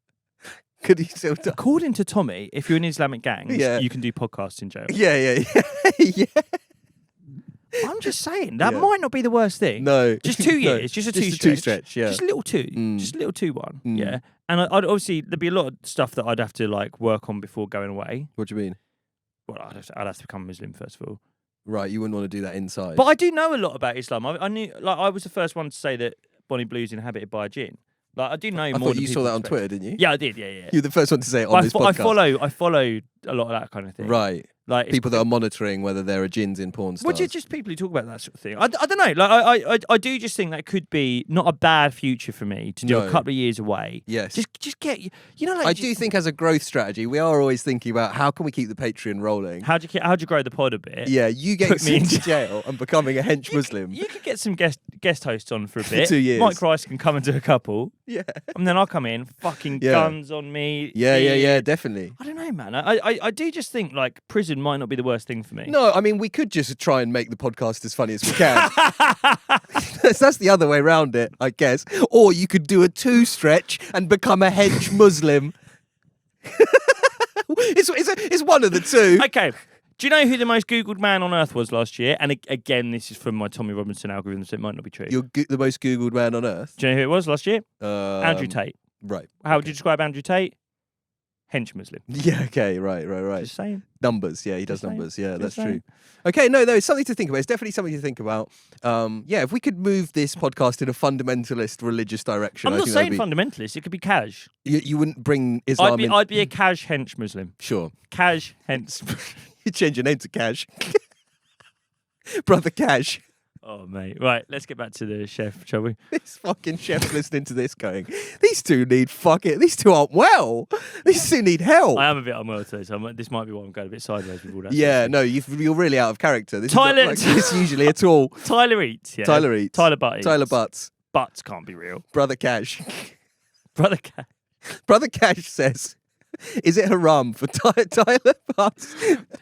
Could he still do? According to Tommy, if you're in Islamic gangs, Yeah. you can do podcasts in jail. Yeah. yeah. I'm just saying that Yeah. might not be the worst thing. No. Just 2 No, years, just a just two a two stretch. stretch, yeah. Just a little two, Mm. just a little 2-1, Mm. yeah. And I'd obviously there'd be a lot of stuff that I'd have to like work on before going away. What do you mean? Well, I'd have to become Muslim first of all. Right, you wouldn't want to do that inside. But I do know a lot about Islam. I knew, like, I was the first one to say that Bonnie Blue's inhabited by a jinn. Like, I do know I more. thought than you saw people that on expect. Twitter, didn't you? Yeah, I did. Yeah. You're the first one to say it on But this I podcast. I follow a lot of that kind of thing. Right. Like it's- People that are monitoring whether there are jinns in porn stars. Well, just people who talk about that sort of thing. I don't know. Like I do just think that could be not a bad future for me to do No. a couple of years away. Yes. Just get you know like I just- do think as a growth strategy, we are always thinking about how can we keep the Patreon rolling. how'd you grow the pod a bit? Yeah, you getting Put me in sent to jail and becoming a hench Muslim. You could get some guest hosts on for a bit. 2 years. Mike Rice can come and do a couple, Yeah. and then I'll come in, fucking Yeah. guns on me. Yeah, definitely. I don't know, man. I do just think like prison might not be the worst thing for me. No, I mean, we could just try and make the podcast as funny as we can. That's the other way around it, I guess. Or you could do a 2 stretch and become a hench Muslim. it's one of the two. Okay. Do you know who the most Googled man on earth was last year? And again, this is from my Tommy Robinson algorithm, so it might not be true. You're the most Googled man on earth. Do you know who it was last year? Andrew Um, Tate. Right. How would you describe Andrew Tate? Hench Muslim. Yeah, okay, right. Just saying. Numbers, yeah, he does Just saying, numbers. Yeah, just that's saying. true. Okay, no, it's something to think about. It's definitely something to think about. Yeah, if we could move this podcast in a fundamentalist religious direction, I'm I not think saying that'd fundamentalist. It could be cash. you wouldn't bring Islam in. I'd be a cash hench Muslim. Sure. Cash hench. You change your name to Cash. Brother Cash. Oh, mate. Right, let's get back to the chef, shall we? This fucking chef's listening to this going, these two aren't well. These two need help. I am a bit unwell today, so this might be why I'm going a bit sideways with all that. Yeah, no, you're really out of character. This Tyler- is not like this usually at all. Tyler Eats, yeah. Tyler Eats. Tyler Butt Eats. Tyler Butts. Butts can't be real. Brother Cash. Brother Cash. Brother Cash says, is it haram for Tyler Butts?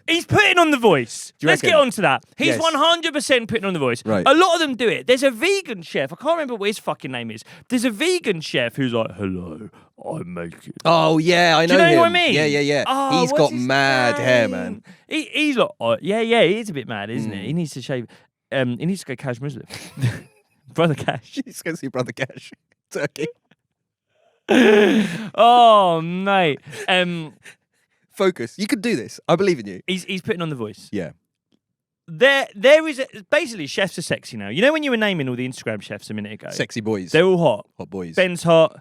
He's putting on The Voice. Do you Let's reckon? get on to that. He's Yes. 100% putting on The Voice. Right. A lot of them do it. There's a vegan chef. I can't remember what his fucking name is. There's a vegan chef who's like, hello, I make it. Oh, yeah, I know Do you know him. what I mean? Yeah. Oh, He's what's got his mad hair, name? man. He's like, he is a bit mad, isn't he? He needs to shave. He needs to go Cash Muslim. Brother Cash. He's going to see Brother Cash. Turkey. Oh, mate. Focus. You could do this. I believe in you. He's putting on The Voice. Yeah. There is basically chefs are sexy now. You know when you were naming all the Instagram chefs a minute ago? Sexy boys. They're all hot. Hot boys. Ben's hot.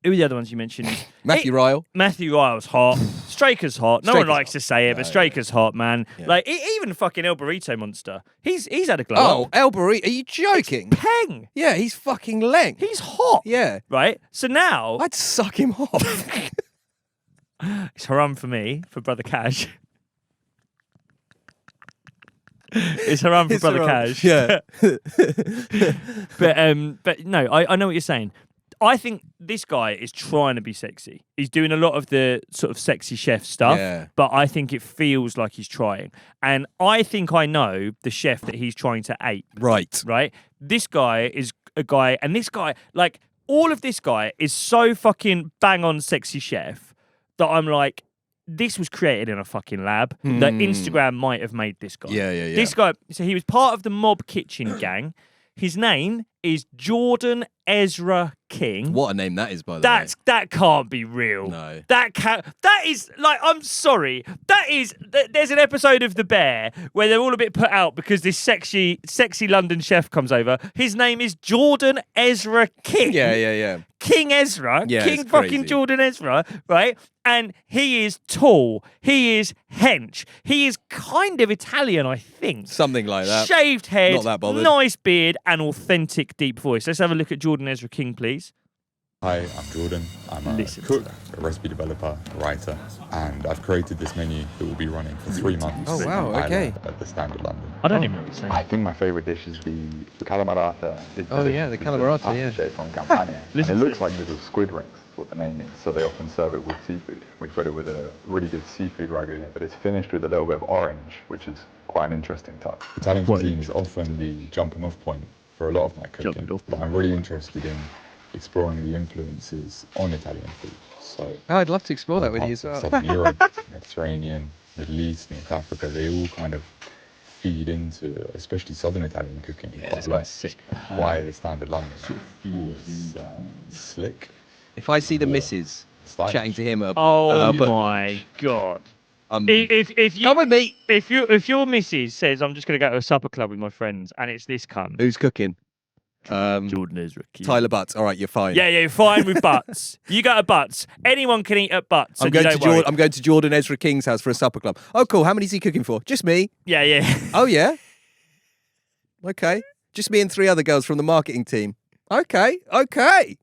Who are the other ones you mentioned? Matthew Ryle. Matthew Ryle's hot. Straker's hot. No one Straker's likes hot. to say it, but No, Straker's hot, man. Yeah. Like even fucking El Burrito Monster. He's had a glow Oh, up. El Burrito. Are you joking? Peng. Yeah, he's fucking leng. He's hot. Yeah. Right. So now I'd suck him off. it's haram for me for Brother Cash. It's haram for It's Brother haram. Cash. Yeah. But no, I know what you're saying. I think this guy is trying to be sexy. He's doing a lot of the sort of sexy chef stuff, Yeah. but I think it feels like he's trying. And I think I know the chef that he's trying to ape, Right. right? This guy is a guy, and this guy, like, all of this guy is so fucking bang on sexy chef that I'm like, this was created in a fucking lab. That Instagram might have made this guy. Yeah. This guy, so he was part of the Mob Kitchen gang. His name is Jordan Ezra King. What a name that is, by the way. That can't be real. No. That is like, I'm sorry. There's an episode of The Bear where they're all a bit put out because this sexy London chef comes over. His name is Jordan Ezra King. Yeah. King Ezra, Yeah, King it's fucking crazy. Jordan Ezra, right? And he is tall. He is hench. He is kind of Italian, I think. Something like that. Shaved head, Not that bothered. nice beard, and authentic deep voice. Let's have a look at Jordan Ezra King, please. Hi, I'm Jordan. I'm a Listen to cook, that. a recipe developer, a writer, and I've created this menu that will be running for 3 months. Oh, wow, in okay. Ireland At the Standard London. I don't even know what you're saying. I think my favourite dish is the calamarata. Oh, yeah, the calamarata, yeah. From Campania. And it looks like little squid rings, what the name is. So they often serve it with seafood. We put it with a really good seafood ragu, but it's finished with a little bit of orange, which is quite an interesting touch. Italian cuisine is often the jumping off point for a lot of my cooking. But I'm really interested in exploring the influences on Italian food. So Oh, I'd love to explore that with you as well. Southern Europe, Mediterranean, Middle East, North Africa, they all kind of feed into, especially Southern Italian cooking. Yeah, quite this well. guy's sick. Why the Standard London is slick. If I see the missus stylish. chatting to him, Oh but my god! I'm If you come with me. if your missus says I'm just gonna go to a supper club with my friends and it's this cunt, Who's cooking? Jordan Ezra King. Tyler Butts. All right, you're fine. Yeah, you're fine with butts. You go to butts. Anyone can eat at butts. I'm and you going to don't worry. I'm going to Jordan Ezra King's house for a supper club. Oh, cool. How many's he cooking for? Just me. Yeah. Oh, yeah. Okay. Just me and 3 other girls from the marketing team. Okay. Okay.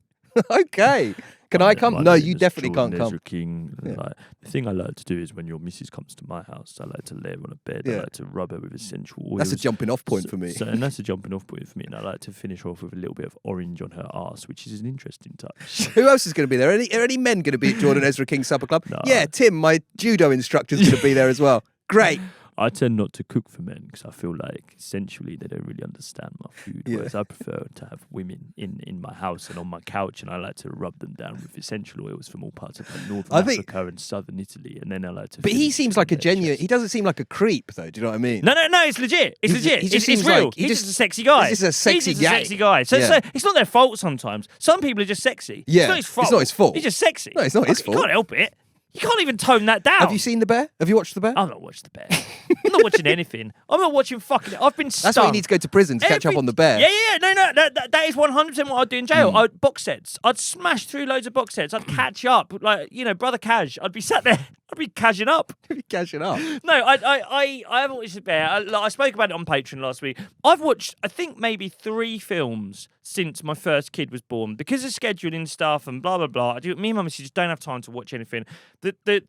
Can I come? No, you definitely can't come. King. Yeah. Like, the thing I like to do is when your missus comes to my house, I like to lay her on a bed. I Yeah. like to rub her with essential oils. That's a jumping off point for me. And that's a jumping off point for me. And I like to finish her off with a little bit of orange on her arse, which is an interesting touch. Who else is going to be there? Are any men going to be at Jordan Ezra King's supper club? No. Yeah, Tim, my judo instructor's going to be there as well. Great. I tend not to cook for men because I feel like essentially they don't really understand my food. Yeah. Whereas I prefer to have women in my house and on my couch, and I like to rub them down with essential oils from all parts of like Northern I think- Africa and Southern Italy, and then I like to. But he finish seems on like a their genuine. chest. He doesn't seem like a creep, though. Do you know what I mean? No, it's legit. It's He's- legit. he just it's seems real. like- he he's just- just a sexy guy. he's just a sexy He's just guy. a sexy guy. So Yeah. it's not their fault sometimes. Some people are just sexy. Yeah, It's not his it's fault. not his fault. He's just sexy. No, it's not his You fault. can't help it. You can't even tone that down. Have you seen The Bear? Have you watched The Bear? I've not watched The Bear. I'm not watching anything. I'm not watching fucking. I've been stung. That's why you need to go to prison to catch up Every- on The Bear. Yeah. No. That is 100% what I'd do in jail. I'd box sets. I'd smash through loads of box sets. I'd catch up, like Brother Cash. I'd be sat there. I'd be cashing up. Cashing up. No, I haven't watched The Bear. I spoke about it on Patreon last week. I've watched, I think, maybe 3 films since my first kid was born because of scheduling stuff and blah blah blah. Me and Mum just don't have time to watch anything. The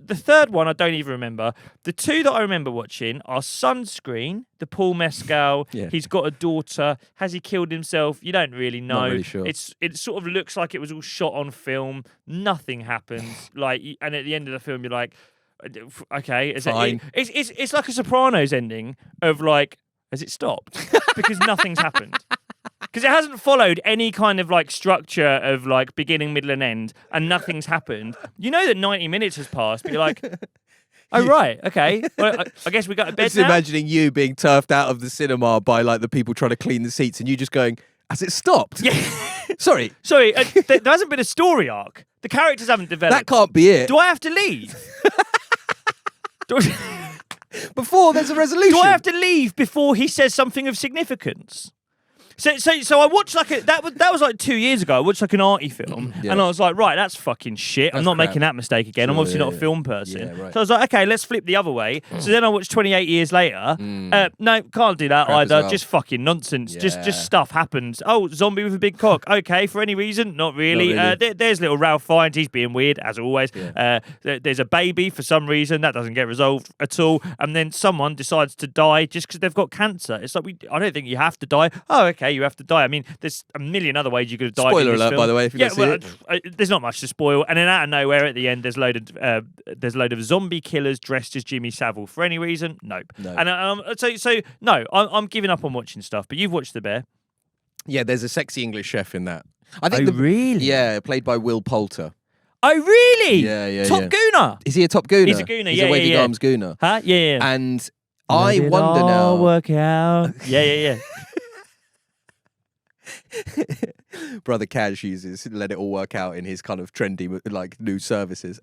third one I don't even remember. The two that I remember watching are Sunscreen, the Paul Mescal. Yeah. He's got a daughter. Has he killed himself? You don't really know. Not really sure. It sort of looks like it was all shot on film. Nothing happens. And at the end of the film, you're like, okay, Fine. It's like a Sopranos ending of like, has it stopped? Because nothing's happened. Because it hasn't followed any kind of like structure of like beginning, middle, and end, and nothing's happened. You know that 90 minutes has passed, but you're like, oh right, okay. Well, I guess we got to bed Just now. imagining you being turfed out of the cinema by like the people trying to clean the seats, and you just going, "Has it stopped?" Yeah. Sorry, Sorry, there hasn't been a story arc. The characters haven't developed. that can't be it. Do I have to leave? Before there's a resolution. Do I have to leave before he says something of significance? So I watched that was like 2 years ago. I watched like an arty film, Yeah. and I was like, right, that's fucking shit. I'm That's not crap. making that mistake again. I'm Sure, obviously not a yeah. film person. Yeah, right. So I was like, okay, let's flip the other way. So then I watched 28 Years Later. No, can't do that Crap as either. well. Just fucking nonsense. Yeah. Just stuff happens. Oh, zombie with a big cock. Okay, for any reason? Not really. Not really. There's little Ralph Fiennes. He's being weird as always. Yeah. There's a baby for some reason that doesn't get resolved at all, and then someone decides to die just because they've got cancer. It's like I don't think you have to die. Oh, okay, you have to die. I mean, there's a million other ways you could have died. Spoiler in this alert, film. by the way, if you yeah, don't see it. there's not much to spoil. And then out of nowhere, at the end, there's a load of zombie killers dressed as Jimmy Savile for any reason. Nope. No. And so no, I'm giving up on watching stuff. But you've watched The Bear. Yeah, there's a sexy English chef in that. I think. Oh, really? Yeah, played by Will Poulter. Oh, really? Yeah, Top yeah. Gooner. Is he a top gooner? He's a gooner, He's yeah, a waving yeah. arms gooner. Huh? Yeah. And I Let it wonder all now. Work out. Yeah. Brother Cash uses "Let It All Work Out" in his kind of trendy like new services.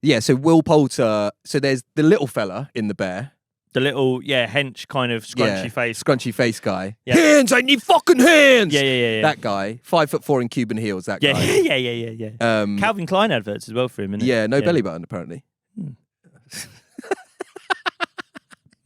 Yeah. So Will Poulter. So there's the little fella in The Bear. The little, hench kind of scrunchy face. Scrunchy face guy. Yeah. Hands, I need fucking hands. Yeah. That guy, 5'4" in Cuban heels. That Yeah, guy. yeah. Calvin Klein adverts as well for him, innit? Yeah, no belly button apparently.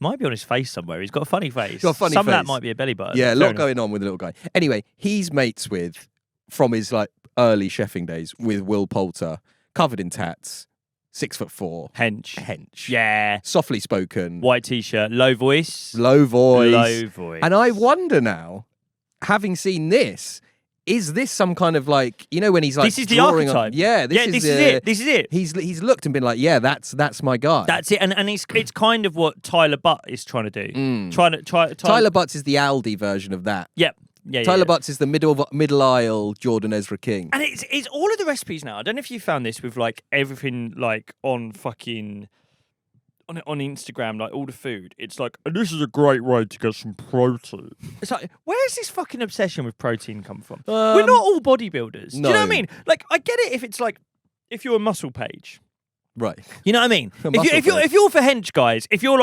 Might be on his face somewhere. He's got a funny face. got a funny Some of that face. might be a belly button. Yeah, a Fair lot enough. going on with the little guy. Anyway, he's mates with, from his like early chefing days, with Will Poulter, covered in tats, 6'4", Hench. hench, Yeah. softly spoken, White t-shirt, low voice. low voice. Low voice. And I wonder now, having seen this, is this some kind of like, you know, when he's like This is the drawing on- archetype. yeah, this is it. This is it. He's looked and been like, yeah, that's my guy. That's it. And it's kind of what Tyler Butt is trying to do. Tyler Butts is the Aldi version of that. Yep. Yeah. Tyler Butts is the middle aisle Jordan Ezra King. And it's all of the recipes now. I don't know if you found this with like everything like on fucking on Instagram, like all the food. It's like, and this is a great way to get some protein. It's like, where's this fucking obsession with protein come from? We're not all bodybuilders. Do you know what I no. mean? Like, I get it if it's like, if you're a muscle page. Right. You know what I mean? A muscle If you're for hench guys, if you're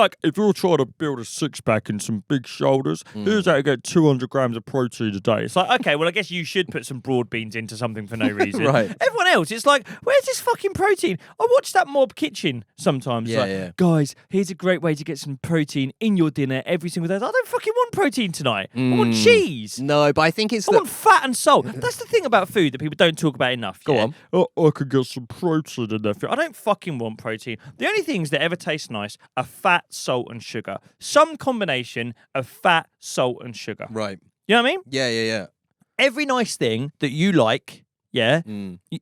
trying to build a six pack and some big shoulders, here's how to get 200 grams of protein a day. It's like, okay, well I guess you should put some broad beans into something for no reason. Right. Everyone else, it's like, where's this fucking protein? I watch that Mob Kitchen sometimes. Yeah, like, yeah. Guys, here's a great way to get some protein in your dinner every single day. I don't fucking want protein tonight. I want cheese. No, but I think it's I want fat and salt. That's the thing about food that people don't talk about enough. Go yeah? on. Oh, I could get some protein in there. I don't fucking want protein. The only things that ever taste nice are fat, salt, and sugar. Some combination of fat, salt, and sugar. right. You know what I mean? Yeah. Every nice thing that you like, yeah,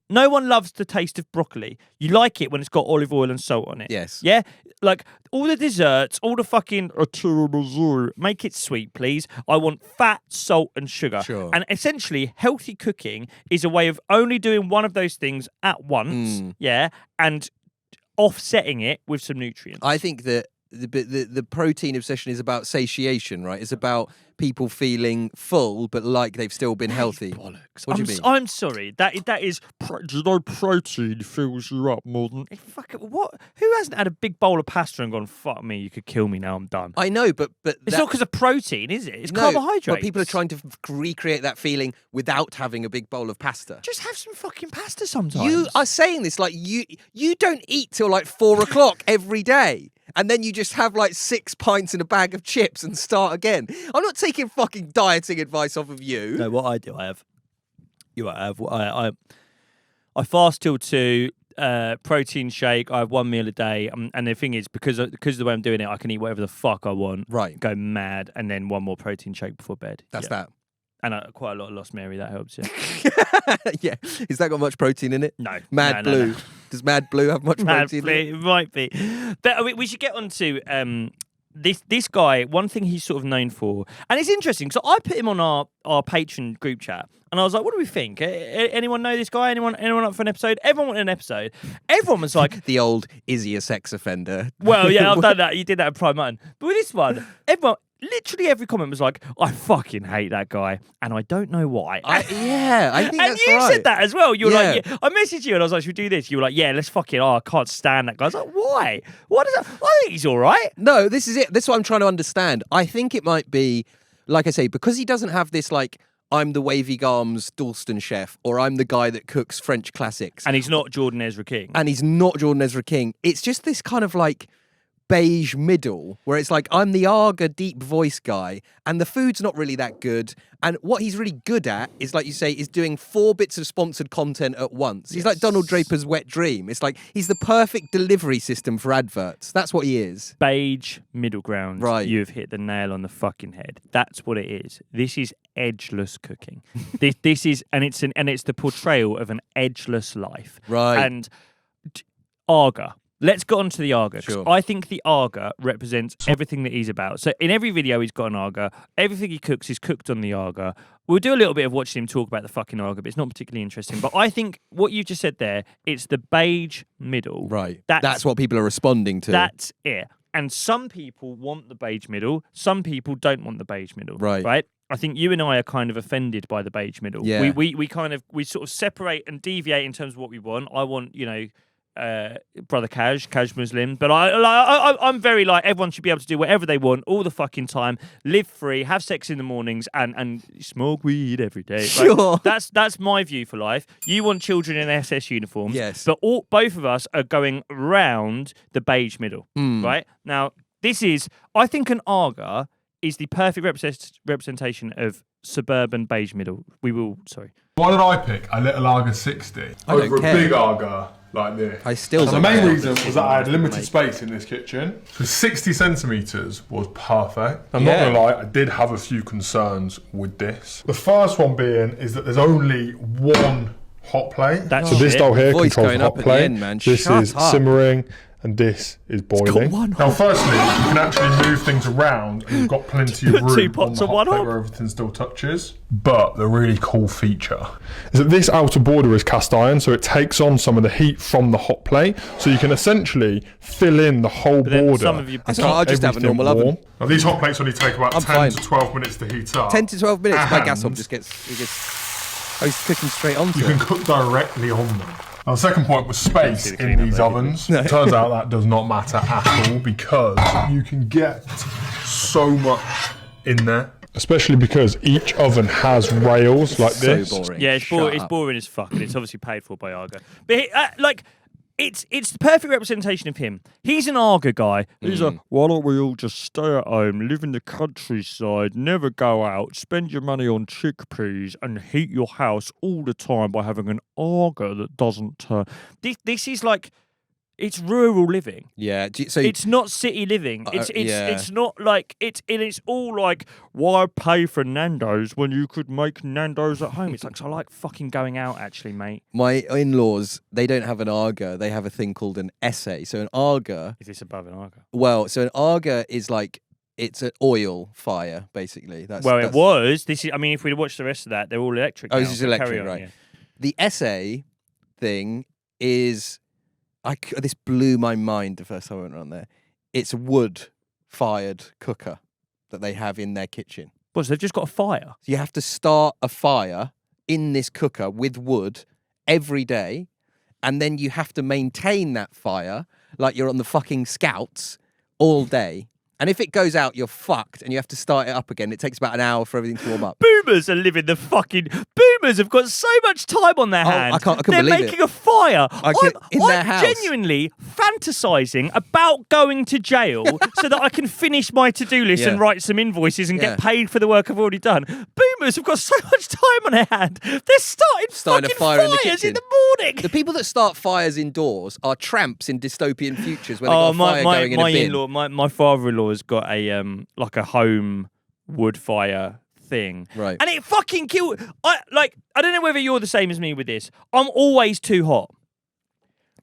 no one loves the taste of broccoli. You like it when it's got olive oil and salt on it. Yes. Yeah? Like, all the desserts, all the fucking tiramisu, make it sweet, please. I want fat, salt, and sugar. Sure. And essentially, healthy cooking is a way of only doing one of those things at once, yeah, and offsetting it with some nutrients. I think that the protein obsession is about satiation, right? It's about people feeling full but like they've still been healthy. Bollocks. What do you mean? I'm sorry. That is. Do you know protein fills you up more than? Fuck it. What? Who hasn't had a big bowl of pasta and gone, "Fuck me, you could kill me now. I'm done." I know, but It's not because of protein, is it? It's no, carbohydrates. But people are trying to recreate that feeling without having a big bowl of pasta. Just have some fucking pasta sometimes. You are saying this like you don't eat till like 4 o'clock every day. and then you just have like 6 pints and a bag of chips and start again. I'm not taking fucking dieting advice off of you. No, what I do, I fast till 2. Protein shake. I have 1 meal a day, and the thing is, because of the way I'm doing it, I can eat whatever the fuck I want. Right. Go mad, and then 1 more protein shake before bed. That's that. And quite a lot of Lost Mary. That helps. Yeah. Yeah. Is that got much protein in it? No. Mad No, Blue. no. Does Mad Blue have much Mad protein Blue, in it? it might be. But we should get on to this guy. One thing he's sort of known for, and it's interesting. So I put him on our Patreon group chat, and I was like, "What do we think? Anyone know this guy? Anyone up for an episode? Everyone wanted an episode. Everyone was like, The old, is he a sex offender? well, yeah, I've done that. You did that in Prime Mutton. But with this one, literally every comment was like, I fucking hate that guy, and I don't know why. I think and that's you right. said that as well. You were Yeah. like, I messaged you and I was like, should we do this? You were like, yeah, let's fucking, I can't stand that guy. I was like, why? What is that? I think he's all right. No, this is it. This is what I'm trying to understand. I think it might be, like I say, because he doesn't have this, like, I'm the wavy garms Dalston chef, or I'm the guy that cooks French classics. And he's not Jordan Ezra King. And he's not Jordan Ezra King. It's just this kind of like beige middle where it's like, I'm the Arga deep voice guy, and the food's not really that good. And what he's really good at is, like you say, is doing 4 bits of sponsored content at once. He's like Donald Draper's wet dream. It's like he's the perfect delivery system for adverts. That's what he is. Beige middle ground. Right. You've hit the nail on the fucking head. That's what it is. This is edgeless cooking. this is, and it's the portrayal of an edgeless life. Right. And Arga. Let's get on to the Arga. 'Cause Sure. I think the Arga represents everything that he's about. So in every video, he's got an Arga. Everything he cooks is cooked on the Arga. We'll do a little bit of watching him talk about the fucking Arga, but it's not particularly interesting. But I think what you just said there, it's the beige middle. Right. That's That's what people are responding to. That's it. And some people want the beige middle. Some people don't want the beige middle. Right. Right? I think you and I are kind of offended by the beige middle. Yeah. We sort of separate and deviate in terms of what we want. I want, brother Kaj Muslim, but I'm very like, everyone should be able to do whatever they want all the fucking time, live free, have sex in the mornings, and smoke weed every day. Sure. That's my view for life. You want children in SS uniforms, Yes. but both of us are going round the beige middle, right? Now, I think an Arga is the perfect representation of suburban beige middle. Why did I pick a little Arga 60 don't over a care. big Arga like this? I still So the don't main care. reason was that I had limited space in this kitchen. So 60 centimetres was perfect. I'm Yeah. not gonna lie, I did have a few concerns with this. The first one being is that there's only one hot plate. That's So this shit. style here Voice controls going the up hot at the plate. end, man. This Shut is up. simmering. And this is boiling. one Now, firstly, you can actually move things around, and you've got plenty of room Two pots on the on one hot plate hob. where everything still touches. But the really cool feature is that this outer border is cast iron, so it takes on some of the heat from the hot plate, so you can essentially fill in the whole then border. some of you- That's all right, I'll just have a Everything normal oven. warm. Now, these hot plates only take about I'm 10 fine. to 12 minutes to heat up. 10 to 12 minutes, my gas hob And just gets. Oh, he's cooking straight onto You it. can cook directly on them. Now, the second point was space see the in clean up these there, ovens. Turns out that does not matter at all because you can get so much in there. Especially because each oven has rails like So this. boring. Yeah, it's Shut up. boring as fuck, and it's obviously paid for by Arga. But it's the perfect representation of him. He's an Arga guy. He's like, why don't we all just stay at home, live in the countryside, never go out, spend your money on chickpeas, and heat your house all the time by having an Arga that doesn't turn. This is like, it's rural living. Yeah. So It's not city living. It's yeah. not like it's all like, why pay for Nando's when you could make Nando's at home? It's like, so I like fucking going out actually, mate. my in-laws, they don't have an Arga. They have a thing called an essay. So an Arga, Is this above an Arga? well, so an Arga is like, it's an oil fire, basically. That's Well, it was. This is. I mean, if we'd watched the rest of that, they're all electric. Oh, now, this is so carry electric, on, right. yeah. The essay thing is, this blew my mind the first time I went around there. It's a wood-fired cooker that they have in their kitchen. Well, so they've just got a fire. So you have to start a fire in this cooker with wood every day, and then you have to maintain that fire like you're on the fucking scouts all day. And if it goes out, you're fucked, and you have to start it up again. It takes about an hour for everything to warm up. Boomers are living the fucking. Boomers have got so much time on their hands. I couldn't They're believe making it. a fire. In I'm their house. genuinely fantasizing about going to jail so that I can finish my to-do list and write some invoices and get paid for the work I've already done. Boomers have got so much time on their hand. They're starting a fucking fire in the fires kitchen. in the morning. The people that start fires indoors are tramps in dystopian futures where they've got a fire going in a bin. in-law, my father-in-law has got a like a home wood fire thing, Right. And it fucking killed. I don't know whether you're the same as me with this. I'm always too hot.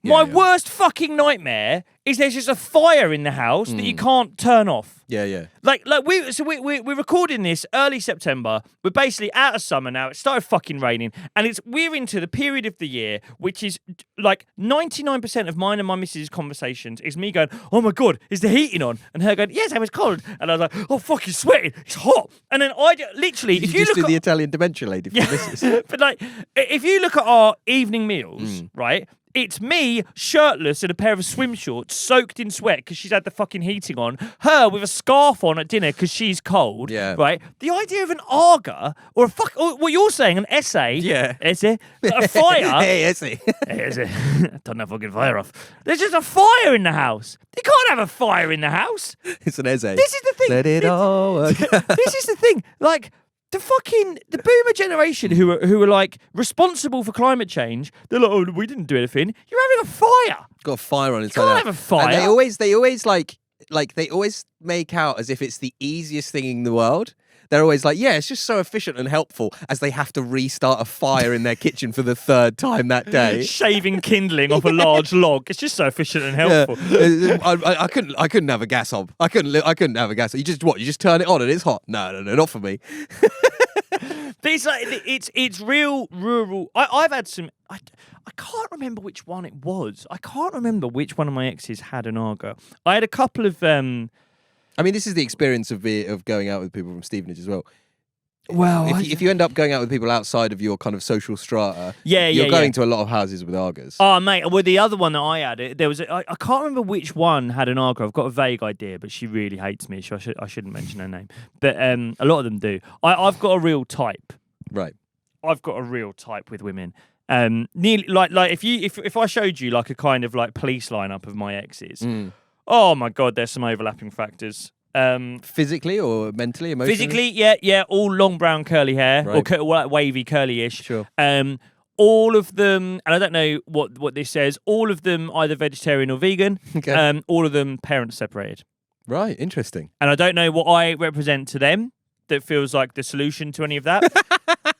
My worst fucking nightmare is there's just a fire in the house that you can't turn off. Yeah. We're recording this early September. We're basically out of summer now. It started fucking raining, and we're into the period of the year which is like 99% of mine and my missus' conversations is me going, "Oh my god, is the heating on?" And her going, "Yes, I was cold." And I was like, "Oh fucking sweating, it's hot." And then literally, Did if you you just look do the at Italian dementia lady for the missus? but like, if you look at our evening meals, right? It's me, shirtless, in a pair of swim shorts, soaked in sweat because she's had the fucking heating on. Her with a scarf on at dinner because she's cold. Yeah. Right? The idea of an Arga or or what you're saying, an essay. Yeah. Essay. A fire. Hey, essay. Essay. Turn that fucking fire off. There's just a fire in the house. You can't have a fire in the house. It's an essay. This is the thing. Let it all work. This is the thing. Like, the boomer generation who are like responsible for climate change, they're like, "Oh, we didn't do anything." You're having a fire. Got a fire on inside. can't out. have a fire. And they always make out as if it's the easiest thing in the world. They're always like, yeah, it's just so efficient and helpful, as they have to restart a fire in their kitchen for the third time that day. Shaving kindling off a large log. It's just so efficient and helpful. Yeah. I couldn't have a gas hob. I couldn't have a gas hob. You just turn it on and it's hot. No, not for me. But it's like it's real rural. I've had some. I can't remember which one it was. I can't remember which one of my exes had an Argo. I had a couple of. I mean, this is the experience of going out with people from Stevenage as well. Well, if you end up going out with people outside of your kind of social strata, you're you're going to a lot of houses with Argos. Oh, mate. Well, the other one that I had, there was. I can't remember which one had an Argo. I've got a vague idea, but she really hates me, so I shouldn't mention her name. But a lot of them do. I've got a real type. Right. I've got a real type with women. Nearly like if I showed you like a kind of like police lineup of my exes. Oh my god, there's some overlapping factors. Physically or mentally, emotionally? Physically, yeah, all long brown curly hair Right. or wavy curly-ish. Sure. All of them, and I don't know what this says. All of them either vegetarian or vegan. Okay. All of them parents separated, Right, interesting. and I don't know what I represent to them that feels like the solution to any of that.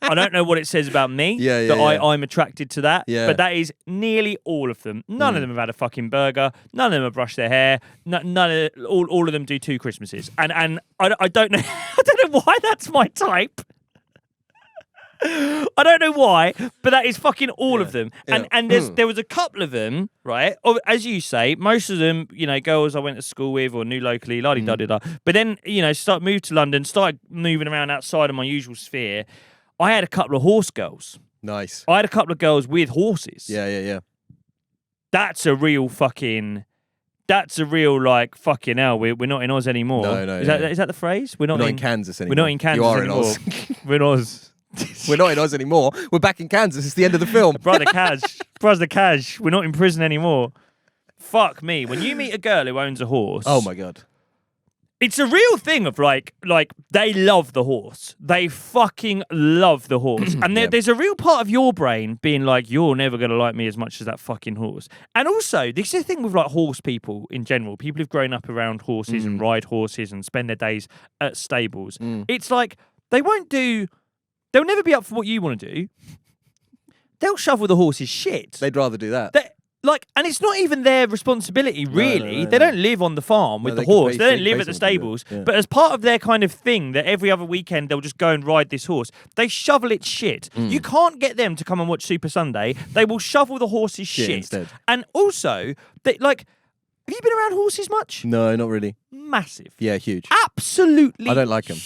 I don't know what it says about me that I'm attracted to that. Yeah. But that is nearly all of them. None of them have had a fucking burger. None of them have brushed their hair. All of them do 2 Christmases. And I don't know I don't know why that's my type. I don't know why, but that is fucking all of them. Yeah. And there was a couple of them, right? As you say, most of them, girls I went to school with or knew locally, la-di-da-di-da. But then, moved to London, started moving around outside of my usual sphere. I had a couple of horse girls. Nice. I had a couple of girls with horses. Yeah. That's a real fucking like fucking hell. We're not in Oz anymore. No, Is that the phrase? We're not in Kansas anymore. We're not in Kansas You are anymore. in Oz. We're in Oz. We're not in Oz anymore. We're back in Kansas. It's the end of the film. Brother Cash. We're not in prison anymore. Fuck me. When you meet a girl who owns a horse. Oh my god. It's a real thing of like they love the horse. They fucking love the horse. And there's a real part of your brain being like, you're never going to like me as much as that fucking horse. And also, this is the thing with like horse people in general. People who've grown up around horses and ride horses and spend their days at stables. It's like they'll never be up for what you want to do. They'll shovel the horse's shit. They'd rather do that. And it's not even their responsibility, really. No. They don't live on the farm with the horse. They don't live at the stables. Yeah. But as part of their kind of thing that every other weekend they'll just go and ride this horse, they shovel its shit. You can't get them to come and watch Super Sunday. They will shovel the horse's shit. Instead. And also, have you been around horses much? No, not really. Massive. Yeah, huge. Absolutely. I don't like 'em.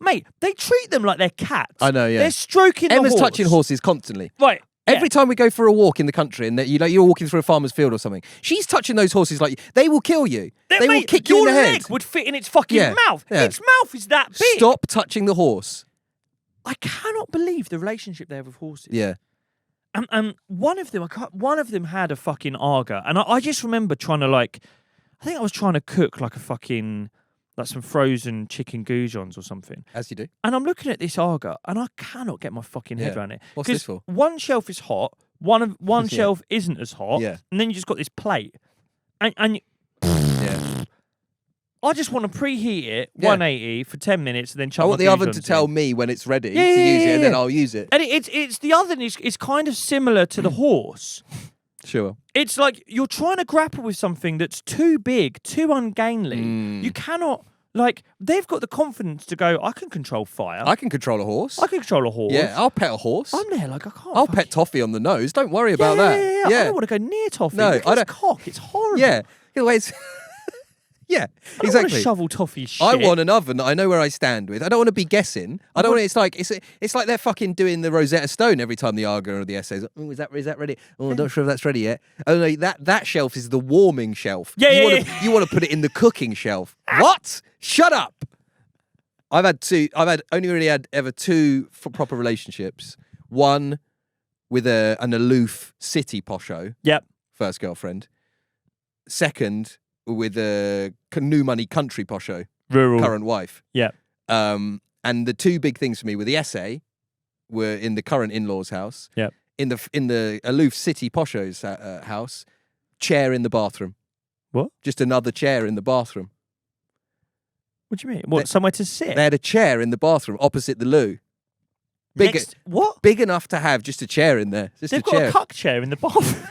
Mate, they treat them like they're cats. I know, yeah. They're stroking Emma's the horse. touching horses constantly. Right. Every time we go for a walk in the country and that you're walking through a farmer's field or something, she's touching those horses like they will kill you. They will kick you in the head. Your leg would fit in its fucking mouth. Yeah. Its mouth is that big. Stop touching the horse. I cannot believe the relationship they have with horses. Yeah. And one of them had a fucking Aga, and I just remember trying to I think I was trying to cook like a fucking some frozen chicken goujons or something. As you do. And I'm looking at this Aga, and I cannot get my fucking head around it. What's this for? One shelf is hot, one shelf isn't as hot, and then you just got this plate, and I just want to preheat it 180 for 10 minutes and then chuck I want the oven to tell me when it's ready to use it, and then I'll use it. And it's the oven is kind of similar to the horse. Sure. It's like you're trying to grapple with something that's too big, too ungainly. You cannot, they've got the confidence to go, I can control fire. I can control a horse. I can control a horse. Yeah, I'll pet a horse. I'm there I can't. I'll pet Toffee on the nose. Don't worry about that. Yeah. I don't want to go near Toffee. No, I don't. Cock, it's horrible. Yeah. It's... Yeah, I don't exactly. want to shovel Toffee shit. I want an oven that I know where I stand with. I don't want to be guessing. I don't want. It's like they're fucking doing the Rosetta Stone every time the Aga or the essays. Oh, is that ready? Oh, I'm not sure if that's ready yet. Oh no, that shelf is the warming shelf. You want to put it in the cooking shelf. What? Shut up. I've only really had ever two proper relationships. One with an aloof city posho. Yep. First girlfriend. Second with a new money country posho, rural current wife. Yeah. And the two big things for me were the essay, were in the current in-laws' house. Yeah. In the aloof city posho's house, chair in the bathroom. What? Just another chair in the bathroom. What do you mean? What? Somewhere to sit? They had a chair in the bathroom opposite the loo. What? Big enough to have just a chair in there. Just They've a got chair. a cuck chair in the bathroom.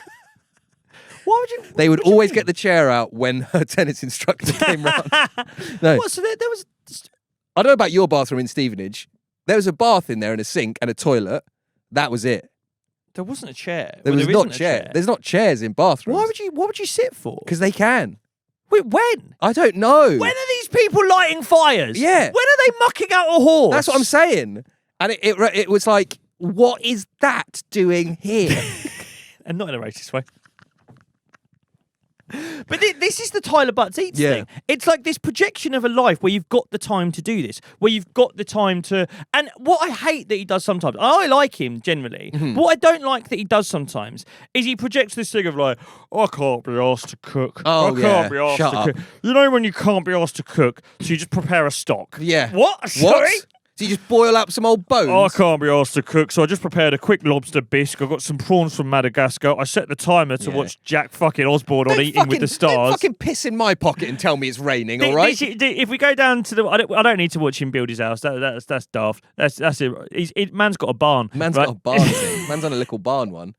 Why would you? They would always get the chair out when her tennis instructor came round. No. What? So there was. I don't know about your bathroom in Stevenage. There was a bath in there and a sink and a toilet. That was it. There wasn't a chair. There was not chair. There's not chairs in bathrooms. What would you sit for? Because they can. Wait, when? I don't know. When are these people lighting fires? Yeah. When are they mucking out a horse? That's what I'm saying. And it was like, what is that doing here? And not in a racist way. But this is the Tyler Butts Eats thing. It's like this projection of a life where you've got the time to do this, where you've got the time to... And what I hate that he does sometimes, I like him generally, but what I don't like that he does sometimes is he projects this thing of like, I can't be asked to cook. Oh, I can't be asked Shut to up. cook. You know when you can't be asked to cook, so you just prepare a stock. Yeah. What? Sorry? So you just boil up some old bones? I can't be asked to cook, so I just prepared a quick lobster bisque. I got some prawns from Madagascar. I set the timer to watch Jack fucking Osborne on Eating with the Stars. Don't fucking piss in my pocket and tell me it's raining, all right? If we go down to the... I don't need to watch him build his house. That's daft. That's it. Man's got a barn. Man's got a barn thing. Man's on a little barn one.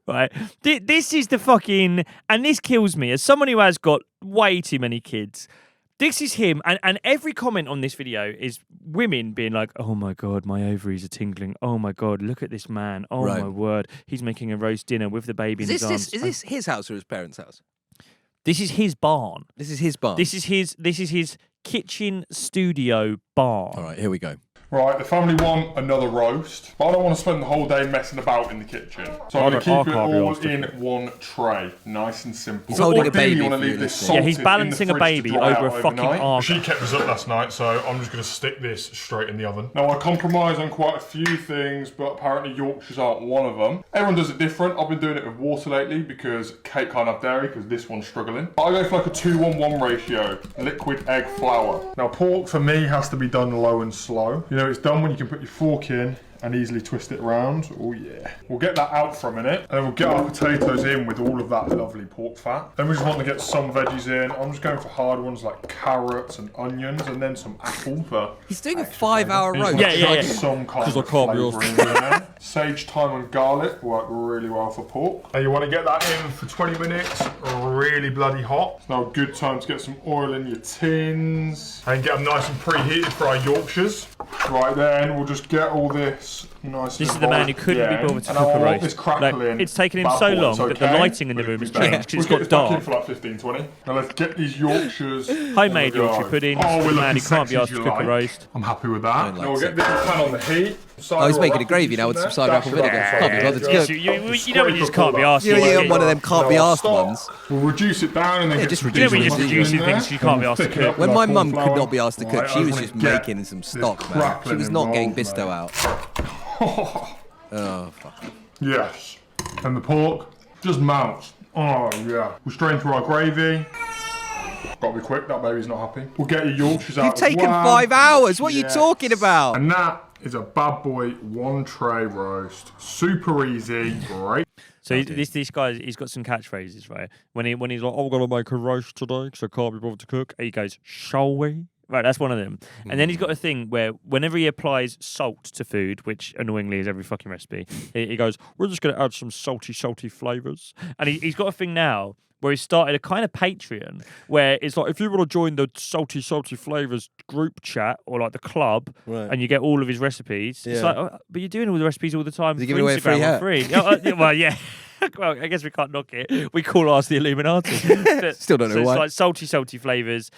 Right. This is the fucking... And this kills me. As someone who has got way too many kids... This is him, and every comment on this video is women being like, oh my God, my ovaries are tingling. Oh my God, look at this man. Oh my word, he's making a roast dinner with the baby in his arms. Is this his house or his parents' house? This is his barn. This is his barn. This is his kitchen studio barn. All right, here we go. Right, the family want another roast, but I don't want to spend the whole day messing about in the kitchen. So I'm going to keep it all in one tray, nice and simple. He's holding a Ideally, baby you want to for leave you this listening. salted Yeah, he's balancing in a the fridge to baby dry over out a fucking overnight. arm. She kept us up last night, so I'm just going to stick this straight in the oven. Now, I compromise on quite a few things, but apparently Yorkshires aren't one of them. Everyone does it different. I've been doing it with water lately because Kate can't have dairy because this one's struggling. I go for like a 2-1-1 ratio, liquid egg flour. Now, pork for me has to be done low and slow. You know, it's done when you can put your fork in and easily twist it around. Oh yeah. We'll get that out for a minute, and then we'll get our potatoes in with all of that lovely pork fat. Then we just want to get some veggies in. I'm just going for hard ones like carrots and onions, and then some apple for... He's doing a 5-hour roast. Yeah. Some kind of flavouring in there. Sage, thyme and garlic work really well for pork. Now you want to get that in for 20 minutes, really bloody hot. It's now a good time to get some oil in your tins and get them nice and preheated for our Yorkshires. Right then, we'll just get all this nice. This is the man who couldn't be bothered to cook a roast. Like, it's taken him so long that the lighting in the room has changed because it's got dark. For like 15-20. Now let's get these Yorkshires. Homemade Yorkshire pudding. Oh, we're Man looking who can't be sexy asked as to you cook a like. roast. I'm happy with that. like Now we'll get this pan on the heat. Oh, he's making a gravy now with some cider apple vinegar. Can't be bothered to cook. You know when you just can't be asked. You're one of them can't be asked ones. We'll reduce it down and then Yeah, get just some reduce You know when it. you're just reducing things you can't be asked to cook. When my mum could not be asked to cook, she was just making some stock, man. She was not getting Bisto out. Oh, fuck. Yes. And the pork just melts. Oh, yeah. We'll strain through our gravy. Gotta be quick, that baby's not happy. We'll get your Yorkshires out. You've taken as well. 5 hours. What are you Yes. talking about? And that is a bad boy 1 tray roast. Super easy, great. So this guy, he's got some catchphrases, right? When he's like, "I'm gonna make a roast today because I can't be bothered to cook," he goes, "Shall we?" Right, that's one of them. And then he's got a thing where whenever he applies salt to food, which annoyingly is every fucking recipe, he goes, "We're just gonna add some salty flavours." And he's got a thing now where he started a kind of Patreon where it's like, if you want to join the salty flavours group chat or like the club, Right. and you get all of his recipes, it's Yeah. like, oh, but you're doing all the recipes all the time. Is he for giving away a free Instagram hat? for free. Well, yeah. Well, I guess we can't knock it. We call ours the Illuminati. But- Still don't know so why. It's like salty flavours.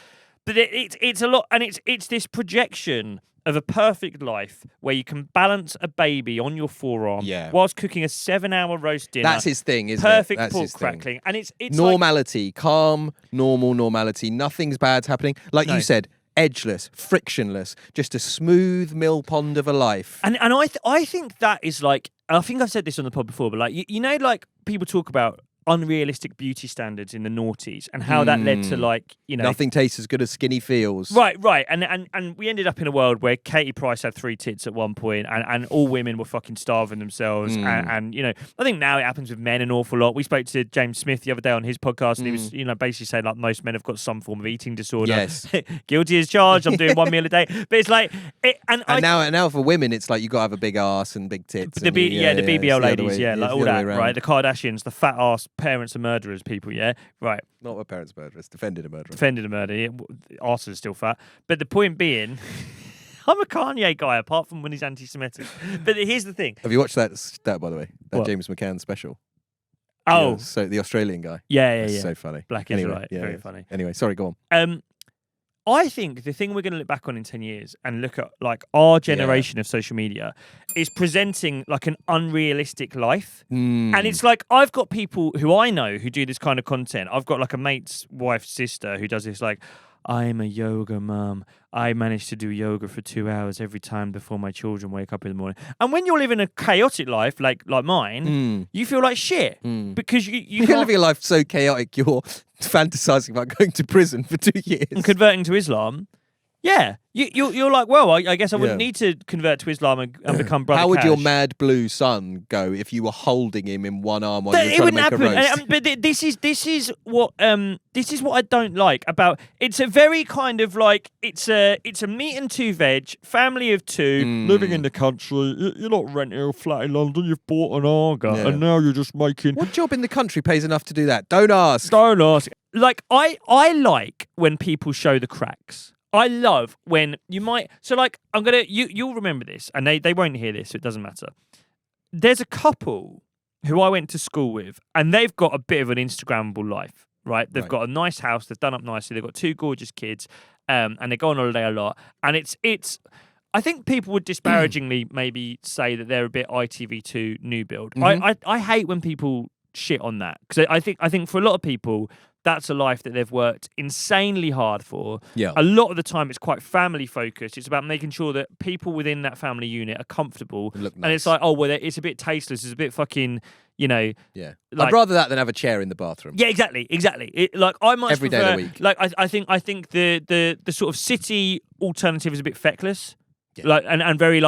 But it's a lot, and it's this projection of a perfect life where you can balance a baby on your forearm Yeah. whilst cooking a 7-hour roast dinner. That's his thing, isn't Perfect it? That's pork his thing. crackling, and it's like, Normality, calm, normal normality. Nothing's bad's happening. Like No. you said, edgeless, frictionless, just a smooth mill pond of a life. and I think that is like, I think I've said this on the pod before, but like you know, like people talk about unrealistic beauty standards in the noughties and how that led to like, you know, Nothing tastes as good as skinny feels. Right, and we ended up in a world where Katie Price had 3 tits at one point, and all women were fucking starving themselves, and you know, I think now it happens with men an awful lot. We spoke to James Smith the other day on his podcast, and he was, you know, basically saying like most men have got some form of eating disorder. Yes. Guilty as charged. I'm doing 1 meal a day, but it's like, now for women, it's like you got to have a big ass and big tits. the and BBL it's the other ladies, way- yeah, it's like the all other that, way around. right? The Kardashians, the fat ass parents are murderers people, yeah, right. Not my parents' murderers, defended a murderer. Defended a murder. Yeah, arse is still fat. But the point being, I'm a Kanye guy, apart from when he's anti-Semitic. But here's the thing. Have you watched that by the way? That What? James McCann special. Oh, Yeah, so the Australian guy. yeah. It's so funny. Black is Anyway, right. yeah, Very yeah. funny. Anyway, sorry, go on. I think the thing we're going to look back on in 10 years and look at like our generation of social media is presenting like an unrealistic life. And it's like, I've got people who I know who do this kind of content. I've got like a mate's wife's sister who does this like, I'm a yoga mum. I manage to do yoga for 2 hours every time before my children wake up in the morning. And when you're living a chaotic life like mine, you feel like shit because you You're can't living a life so chaotic, you're fantasizing about going to prison for 2 years. and converting to Islam. Yeah, you're like, well, I guess I wouldn't Yeah. need to convert to Islam and become brother. How would your Cash. mad blue son go if you were holding him in one arm while But you were it trying to wouldn't make a happen. roast? But this is what I don't like about. It's a very kind of like it's a meat and 2 veg family of 2 living in the country. You're not renting a flat in London. You've bought an Arga, Yeah. and now you're just making. What job in the country pays enough to do that? Don't ask. Don't ask. Like I like when people show the cracks. I love when you might. So like you'll remember this, and they won't hear this, so it doesn't matter. There's a couple who I went to school with, and they've got a bit of an Instagrammable life, right? They've Right. got a nice house, they've done up nicely, they've got 2 gorgeous kids, and they go on holiday a lot. And it's. I think people would disparagingly maybe say that they're a bit ITV2 new build. I hate when people shit on that because I think for a lot of people that's a life that they've worked insanely hard for. Yeah. A lot of the time it's quite family focused. It's about making sure that people within that family unit are comfortable. Look And it's nice. like, oh well, it's a bit tasteless. It's a bit fucking, you know. Yeah. Like- I'd rather that than have a chair in the bathroom. Yeah, exactly. Like I much Every day of prefer, the week. Like I think the sort of city alternative is a bit feckless. Yeah. Like and very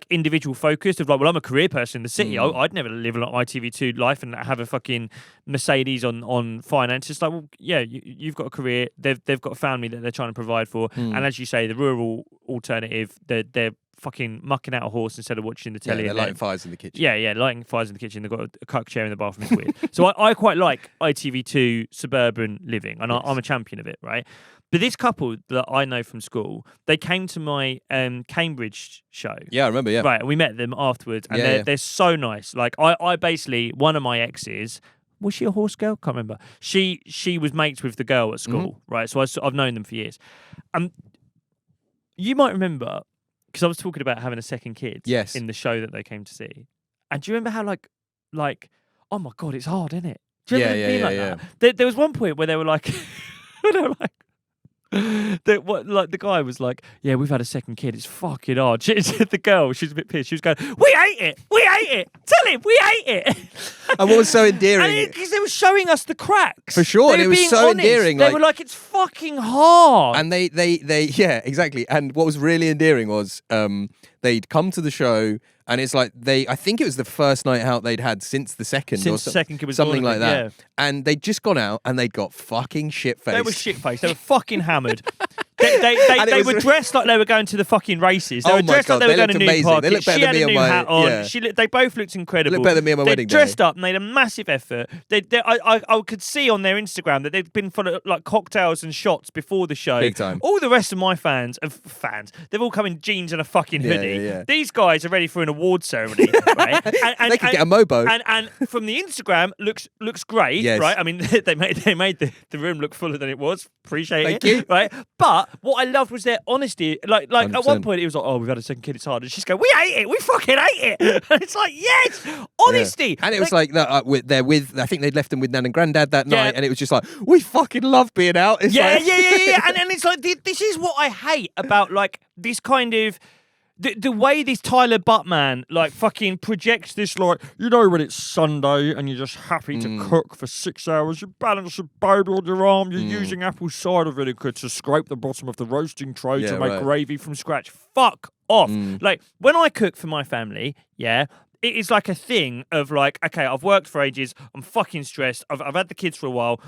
individual focused of like, well, I'm a career person in the city. I'd never live an ITV2 life and have a fucking Mercedes on finance. It's like, well, yeah, you've got a career. They've got a family that they're trying to provide for. And as you say, the rural alternative, they're fucking mucking out a horse instead of watching the Yeah, telly. they're and lighting then- fires in the kitchen. yeah, lighting fires in the kitchen. They've got a cuck chair in the bathroom. It's weird. So I quite like ITV2 suburban living, and I'm a champion of it, right? But this couple that I know from school, they came to my Cambridge show. Yeah, I remember, yeah. Right, and we met them afterwards, and Yeah, they're so nice. Like I basically, one of my exes, was she a horse girl? Can't remember. She was mates with the girl at school, right? So I've known them for years. You might remember, because I was talking about having a second kid Yes. in the show that they came to see. And do you remember how like, oh my God, it's hard, isn't it? Do you Yeah, ever yeah, feel yeah, like that? There was one point where they were like, they were like, the guy was like, yeah, we've had a second kid. It's fucking hard. The girl, she's a bit pissed. She was going, we ate it. We ate it. Tell him we ate it. And what was so endearing? Because they were showing us the cracks. For sure, They and were it was being so honest. endearing, They like- were like, it's fucking hard. And they, yeah, exactly. And what was really endearing was they'd come to the show, and it's like I think it was the first night out they'd had since the second, Since the second kid was something born, like that. yeah. And they'd just gone out and they'd got fucking shit faced. They were shit faced. They were fucking hammered. They And it was were dressed like they were going to the fucking races. They Oh were my dressed God, like they were they going to looked New amazing. Park. They looked better She than had me a on new my- hat on. yeah. They both looked incredible. Looked better than me on my They wedding day. dressed up and made a massive effort. I could see on their Instagram that they'd been full of like cocktails and shots before the show. Big time. All the rest of my fans, they've all come in jeans and a fucking Yeah, hoodie. yeah, yeah. These guys are ready for an award ceremony, right? And They could get a mobo. And from the Instagram, looks great, Yes. right? I mean, they made the room look fuller than it was. Appreciate Thank it, you. right? But what I loved was their honesty. Like at one 100%. point, it was like, "Oh, we've had a second kid. It's hard." And she's going, "We ate it. We fucking ate it." And it's like, yes, honesty. Yeah. And it was like that. I think they'd left them with Nan and Granddad that Yeah. night, and it was just like, we fucking love being out. It's Yeah, like, yeah. And it's like this is what I hate about like this kind of. The way this Tyler Buttman like fucking projects this, like, you know, when it's Sunday and you're just happy to cook for 6 hours, you balance a baby on your arm, you're using apple cider vinegar to scrape the bottom of the roasting tray Yeah, to make right. gravy from scratch. Fuck off. Like, when I cook for my family, yeah, it is like a thing of like, okay, I've worked for ages, I'm fucking stressed, I've had the kids for a while.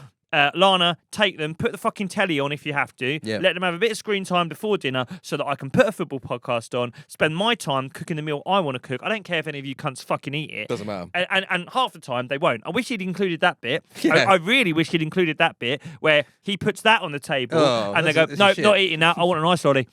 Lana, take them, put the fucking telly on if you have to. Yeah. Let them have a bit of screen time before dinner so that I can put a football podcast on, spend my time cooking the meal I want to cook. I don't care if any of you cunts fucking eat it. Doesn't matter. And half the time they won't. I wish he'd included that bit. Yeah. I really wish he'd included that bit where he puts that on the table Oh, and they that's go, a no, shit." not eating that. I want an ice lolly.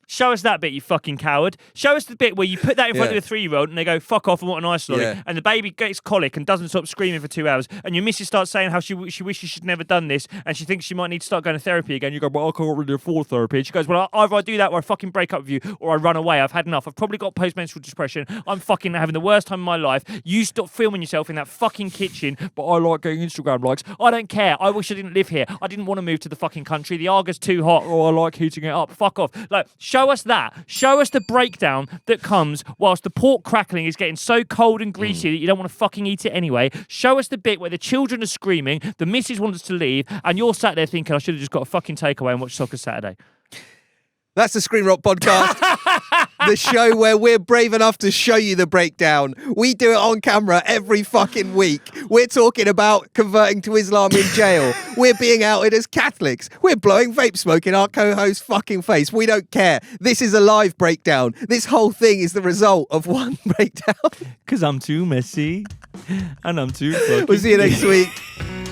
Show us that bit, you fucking coward. Show us the bit where you put that in front Yeah. of a 3-year-old and they go, fuck off, I want an ice lolly. Yeah. And the baby gets colic and doesn't stop screaming for 2 hours. And your missus starts saying how she wishes she'd never done this and she thinks she might need to start going to therapy again. You go, well, I can't really afford therapy. And she goes, well, either I do that or I fucking break up with you or I run away. I've had enough. I've probably got postmenstrual depression. I'm fucking having the worst time of my life. You stop filming yourself in that fucking kitchen, but I like getting Instagram likes. I don't care. I wish I didn't live here. I didn't want to move to the fucking country. The Arga's too hot. Oh, I like heating it up. Fuck off. Like, show us that. Show us the breakdown that comes whilst the pork crackling is getting so cold and greasy that you don't want to fucking eat it anyway. Show us the bit where the children are screaming, the missus wants us to leave, and you're sat there thinking, I should have just got a fucking takeaway and watched Soccer Saturday. That's the Screen Rock Podcast, the show where we're brave enough to show you the breakdown. We do it on camera every fucking week. We're talking about converting to Islam in jail. We're being outed as Catholics. We're blowing vape smoke in our co-host's fucking face. We don't care. This is a live breakdown. This whole thing is the result of one breakdown. Because I'm too messy and I'm too fucking... We'll see you next week.